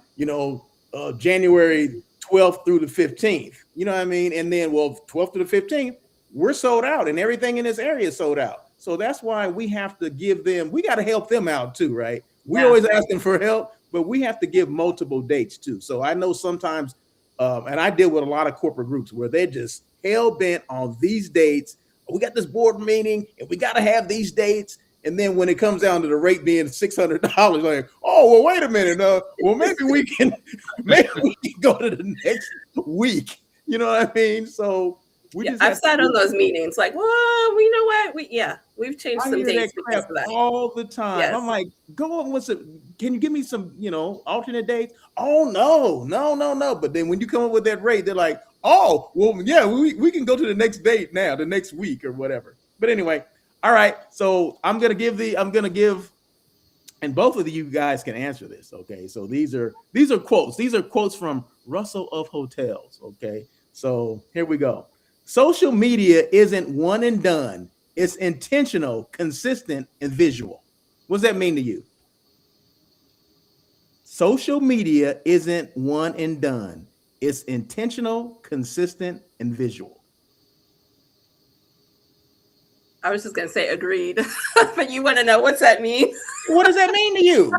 January 12th through the 15th. You know what I mean? And then, well, 12th to the 15th, we're sold out and everything in this area is sold out. So that's why we have to give them, we got to help them out too, right? We're always asking for help, but we have to give multiple dates too. So I know sometimes, and I deal with a lot of corporate groups where they're just hell bent on these dates. We got this board meeting and we got to have these dates. And then when it comes down to the rate being $600, like, oh, well, wait a minute. Well, maybe we can go to the next week. You know what I mean? So I've sat on those meetings like, well, you know what? We've changed some dates because of that. All the time. Yes. I'm like, go on, can you give me some, alternate dates? Oh, no. But then when you come up with that rate, they're like, oh, well, yeah, we can go to the next date now, the next week or whatever. But anyway, all right. So I'm going to give, and both of you guys can answer this. Okay. So these are quotes. These are quotes from Russell of Hotels. Okay. So here we go. Social media isn't one and done. It's intentional, consistent, and visual. What does that mean to you? Social media isn't one and done. It's intentional, consistent, and visual. I was just going to say agreed, but you want to know what's that mean? What does that mean to you?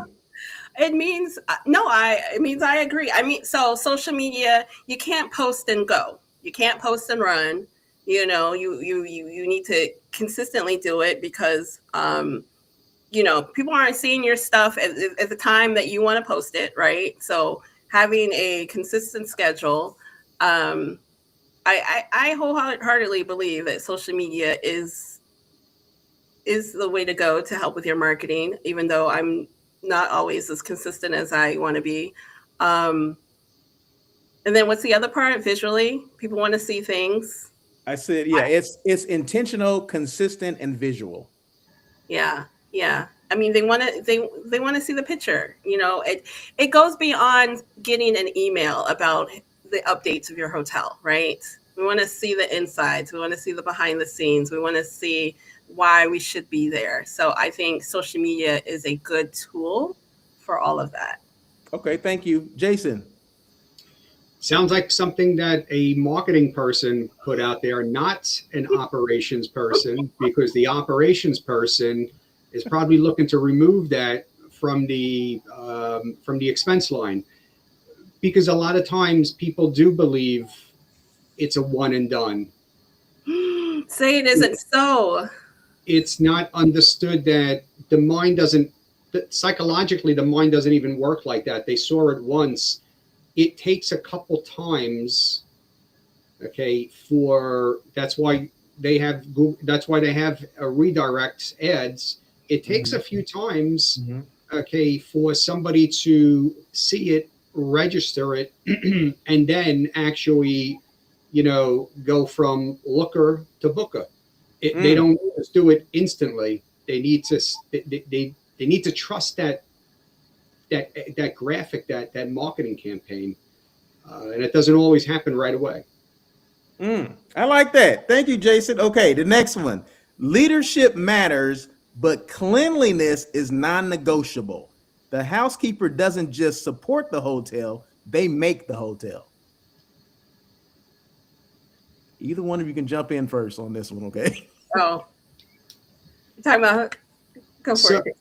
It means, it means I agree. I mean, so social media, you can't post and go. You can't post and run. You need to consistently do it because, people aren't seeing your stuff at the time that you want to post it, right? So having a consistent schedule, I wholeheartedly believe that social media is the way to go to help with your marketing, even though I'm not always as consistent as I want to be. And then what's the other part? Visually, people want to see things. I said, yeah, it's intentional, consistent, and visual. Yeah. I mean, they want to see the picture. It goes beyond getting an email about the updates of your hotel, right? We want to see the insides. We want to see the behind the scenes. We want to see why we should be there. So I think social media is a good tool for all of that. Okay, thank you, Jason. Sounds like something that a marketing person put out there, not an operations person, because the operations person is probably looking to remove that from the expense line, because a lot of times people do believe it's a one and done. Say it isn't so. It's not understood that the mind doesn't, psychologically, the mind doesn't even work like that. They saw it once. It takes a couple times, okay, that's why they have redirect ads. It takes a few times, okay, for somebody to see it, register it, and then actually, go from looker to booker. They don't just do it instantly. They need to trust that graphic, that marketing campaign, and it doesn't always happen right away. I like that. Thank you, Jason. Okay, the next one. Leadership matters, but cleanliness is non-negotiable. The housekeeper doesn't just support the hotel, they make the hotel. Either one of you can jump in first on this one, okay? Oh, you're talking about, go for it.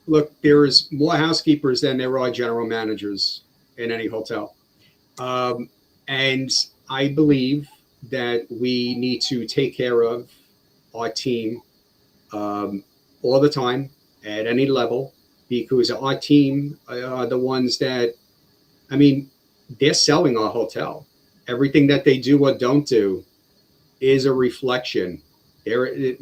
Look, there's more housekeepers than there are general managers in any hotel. And I believe that we need to take care of our team all the time, at any level. because our team are the ones that, I mean, they're selling our hotel. Everything that they do or don't do is a reflection. They're,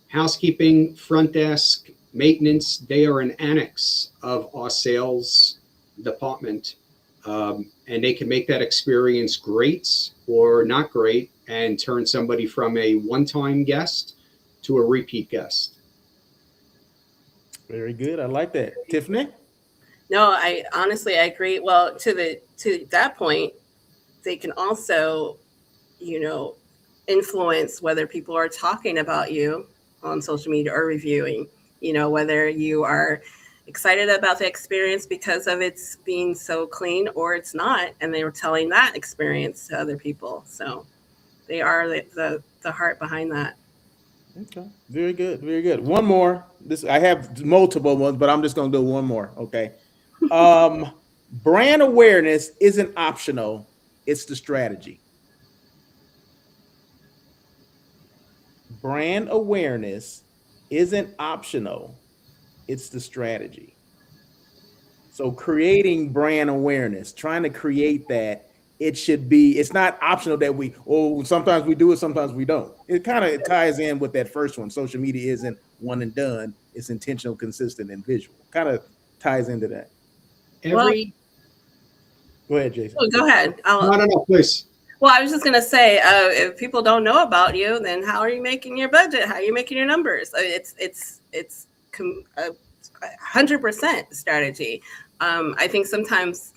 housekeeping, front desk, maintenance, they are an annex of our sales department. And they can make that experience great or not great and turn somebody from a one-time guest to a repeat guest. Very good. I like that. Tiffany? No, I honestly I agree. Well, to that point, they can also, you know, influence whether people are talking about you on social media or reviewing, whether you are excited about the experience because of it's being so clean or it's not, and they were telling that experience to other people. So they are the heart behind that. Okay. Very good. Very good. One more. This I have multiple ones, but I'm just gonna do one more. Okay. Um, Brand awareness isn't optional, it's the strategy. Brand awareness isn't optional, it's the strategy. So creating brand awareness, trying to create that, it should be, it's not optional that sometimes we do it, sometimes we don't. It kind of ties in with that first one. Social media isn't one and done, it's intentional, consistent, and visual. Kind of ties into that. Well, Every, Go ahead, Jason. oh, go ahead. no, please. Well, I was just going to say, if people don't know about you, then how are you making your budget? How are you making your numbers? It's 100% strategy. I think sometimes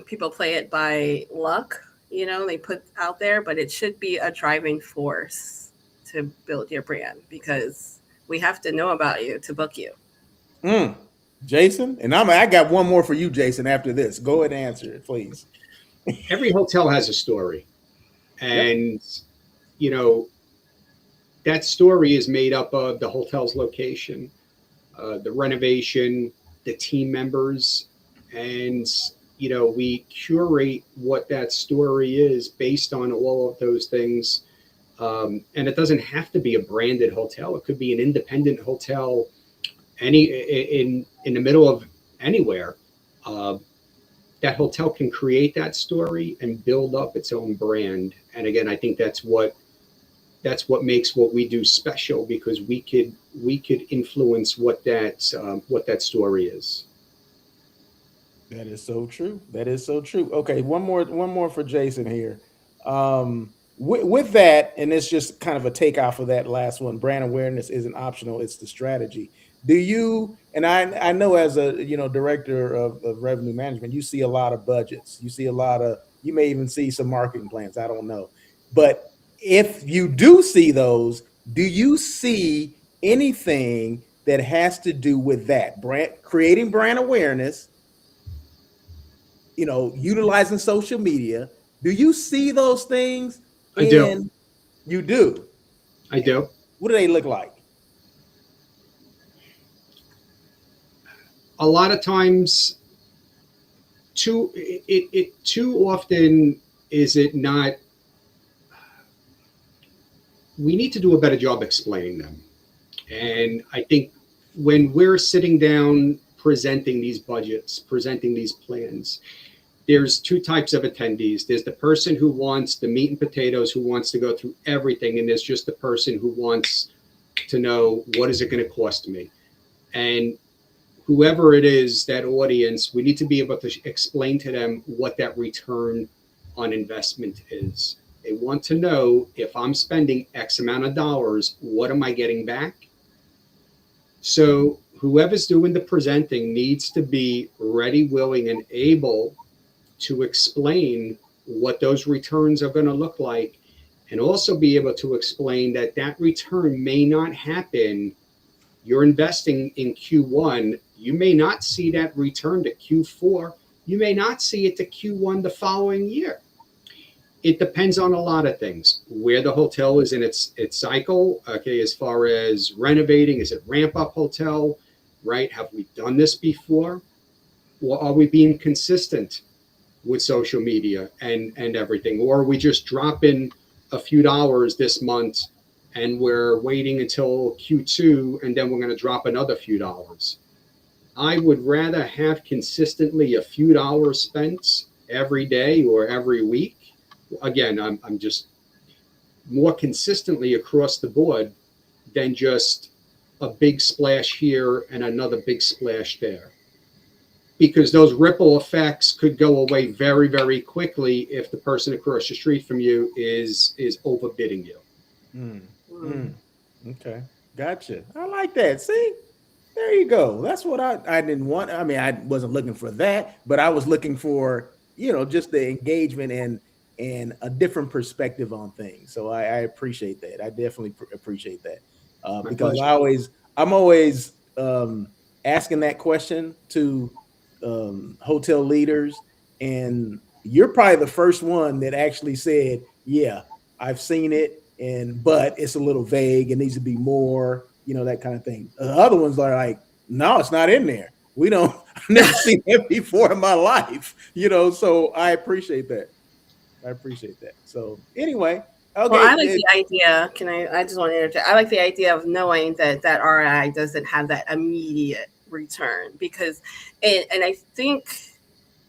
people play it by luck, they put out there, but it should be a driving force to build your brand, because we have to know about you to book you. Jason, and I got one more for you, Jason, after this. Go ahead and answer it, please. Every hotel has a story. And, that story is made up of the hotel's location, the renovation, the team members, and we curate what that story is based on all of those things. And it doesn't have to be a branded hotel. It could be an independent hotel, in the middle of anywhere. That hotel can create that story and build up its own brand. And again, I think that's what makes what we do special, because we could influence what that story is. That is so true. That is so true. Okay, one more for Jason here. With that, and it's just kind of a takeoff of that last one. Brand awareness isn't optional; it's the strategy. Do you? And I know as a director of revenue management, you see a lot of budgets. You see a lot of. You may even see some marketing plans. I don't know, but if you do see those, do you see anything that has to do with that creating brand awareness? Utilizing social media. Do you see those things? I do. You do. I do. What do they look like? A lot of times, too often is it not. We need to do a better job explaining them. And I think when we're sitting down presenting these budgets, presenting these plans, there's two types of attendees. There's the person who wants the meat and potatoes, who wants to go through everything. And there's just the person who wants to know, what is it going to cost me? And whoever it is, that audience, we need to be able to explain to them what that return on investment is. They want to know, if I'm spending X amount of dollars, what am I getting back? So whoever's doing the presenting needs to be ready, willing, and able to explain what those returns are going to look like, and also be able to explain that that return may not happen. You're investing in Q1. You may not see that return to Q4. You may not see it to Q1 the following year. It depends on a lot of things. Where the hotel is in its cycle, okay, as far as renovating, is it ramp up hotel, right? Have we done this before? Or are we being consistent with social media and everything? Or are we just dropping a few dollars this month and we're waiting until Q2 and then we're going to drop another few dollars? I would rather have consistently a few dollars spent every day or every week. Again, I'm just more consistently across the board than just a big splash here and another big splash there. Because those ripple effects could go away very, very quickly if the person across the street from you is overbidding you. Mm, Mm. mm. Okay, gotcha. I like that. See, there you go. That's what I didn't want. I mean, I wasn't looking for that, but I was looking for, just the engagement and a different perspective on things. So I appreciate that. I definitely appreciate that, My because pleasure. I'm always asking that question to hotel leaders, and you're probably the first one that actually said, "Yeah, I've seen it, and but it's a little vague. It needs to be more, that kind of thing." The other ones are like, "No, it's not in there. We don't. I've never seen it before in my life." So I appreciate that. I appreciate that. So anyway, Well, I okay, like the idea. Can I? I just want to interject. I like the idea of knowing that RI doesn't have that immediate return because, and I think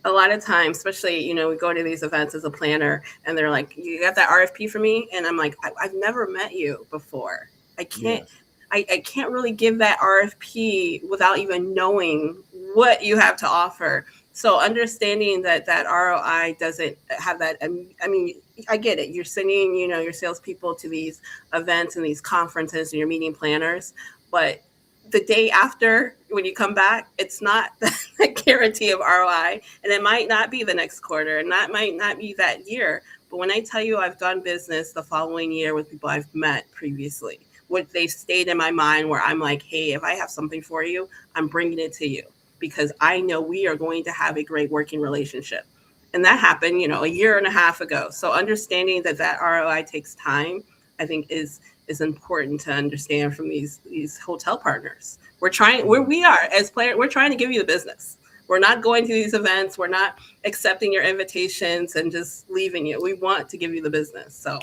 a lot of times, especially we go to these events as a planner, and they're like, "You got that RFP for me?" And I'm like, "I've never met you before. I can't, yes, I can't really give that RFP without even knowing what you have to offer." So understanding that ROI doesn't have that. I mean, I get it. You're sending your salespeople to these events and these conferences, and you're meeting planners, but the day after when you come back, it's not that guarantee of ROI, and it might not be the next quarter, and that might not be that year. But when I tell you I've done business the following year with people I've met previously, what they've stayed in my mind, where I'm like, hey, if I have something for you, I'm bringing it to you because I know we are going to have a great working relationship. And that happened, a year and a half ago. So understanding that ROI takes time, I think is important to understand from these hotel partners. We're trying where we are as players, we're trying to give you the business. We're not going to these events, we're not accepting your invitations and just leaving you. We want to give you the business. So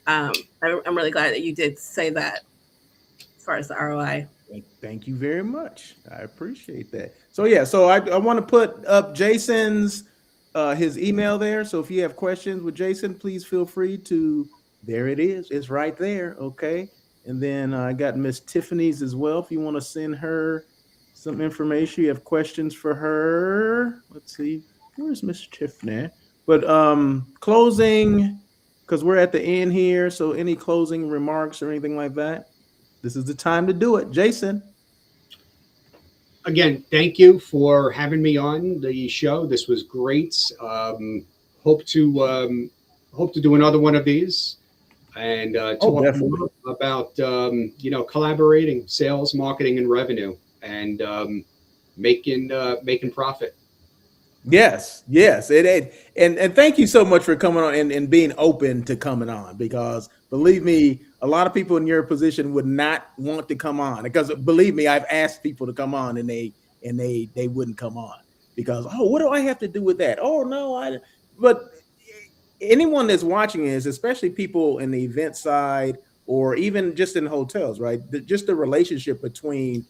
I'm really glad that you did say that as far as the ROI. Thank you very much. I appreciate that. So yeah, so I want to put up Jason's his email there. So if you have questions with Jason, please feel free to. There it is. It's right there. Okay. And then I got Miss Tiffany's as well. If you want to send her some information, you have questions for her. Let's see. Where's Miss Tiffany? But closing, because we're at the end here. So any closing remarks or anything like that? This is the time to do it. Jason. Again, thank you for having me on the show. This was great. Hope to hope to do another one of these and Oh, talk definitely. more about collaborating, sales, marketing, and revenue, and making profit. Yes, yes. And thank you so much for coming on and being open to coming on, because believe me, a lot of people in your position would not want to come on, because believe me, I've asked people to come on and they wouldn't come on because, oh, what do I have to do with that? Oh no, I but anyone that's watching is, especially people in the event side or even just in hotels, right? Just the relationship between,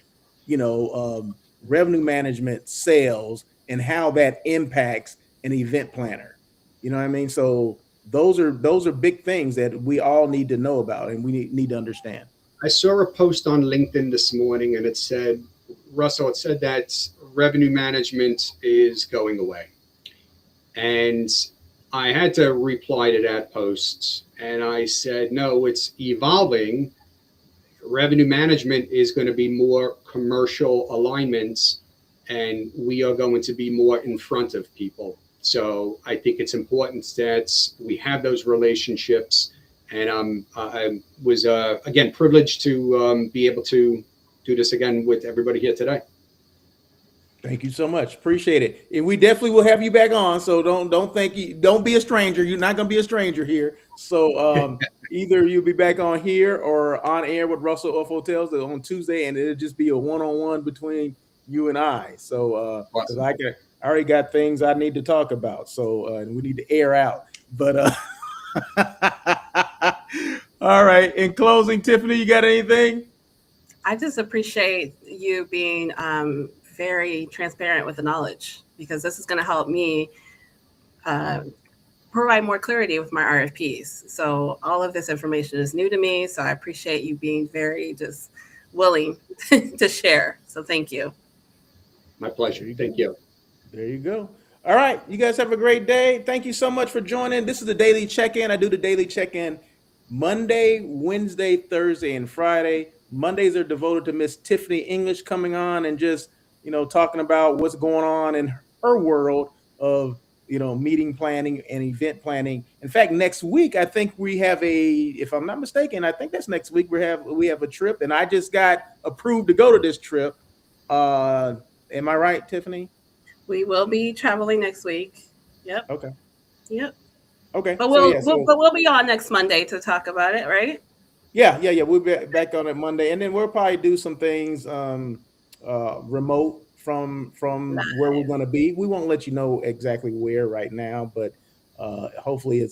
you know, revenue management, sales, and how that impacts an event planner. You know what I mean? So those are big things that we all need to know about and we need to understand. I saw a post on LinkedIn this morning, and it said, Russell, it said that revenue management is going away. And I had to reply to that post. And I said, no, it's evolving. Revenue management is going to be more commercial alignments, and we are going to be more in front of people. So I think it's important that we have those relationships. And I was, again, privileged to be able to do this again with everybody here today. Thank you so much. Appreciate it. And we definitely will have you back on. So don't think you don't be a stranger. You're not gonna be a stranger here. So either you'll be back on here or on air with Russell of Hotels on Tuesday, and it'll just be a one-on-one between you and I. So because Awesome. I already got things I need to talk about. So and we need to air out. But all right. In closing, Tiffany, you got anything? I just appreciate you being very transparent with the knowledge, because this is going to help me provide more clarity with my RFPs. So all of this information is new to me. So I appreciate you being very just willing to share. So thank you. My pleasure. Thank you. There you go. All right. You guys have a great day. Thank you so much for joining. This is the daily check-in. I do the daily check-in Monday, Wednesday, Thursday, and Friday. Mondays are devoted to Miss Tiffany English coming on and just, talking about what's going on in her world of, meeting planning and event planning. In fact, next week, I think we have if I'm not mistaken, I think that's next week. We have a trip, and I just got approved to go to this trip. Am I right, Tiffany? We will be traveling next week. Yep. Okay. Yep. Okay. But we'll be on next Monday to talk about it, right? Yeah. We'll be back on it Monday, and then we'll probably do some things remote from where we're going to be. We won't let you know exactly where right now, but hopefully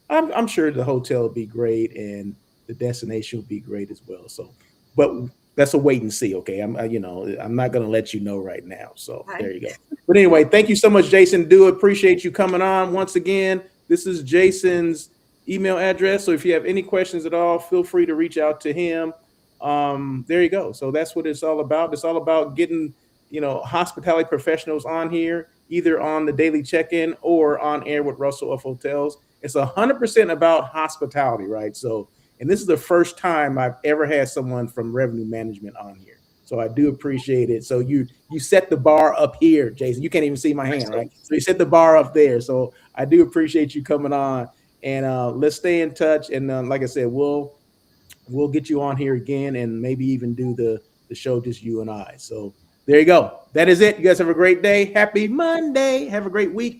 I'm sure the hotel will be great and the destination will be great as well. So, but that's a wait and see. Okay. I'm not going to let you know right now. So there you go. But anyway, thank you so much, Jason. Do appreciate you coming on once again. This is Jason's email address. So if you have any questions at all, feel free to reach out to him. There you go. So that's what it's all about. It's all about getting, hospitality professionals on here, either on the daily check-in or on air with Russell of Hotels. It's 100% about hospitality, right? So, and this is the first time I've ever had someone from revenue management on here. So I do appreciate it. So you set the bar up here, Jason. You can't even see my hand, right? So you set the bar up there. So I do appreciate you coming on, and let's stay in touch. And like I said, we'll get you on here again, and maybe even do the show just you and I. So there you go. That is it. You guys have a great day. Happy Monday. Have a great week.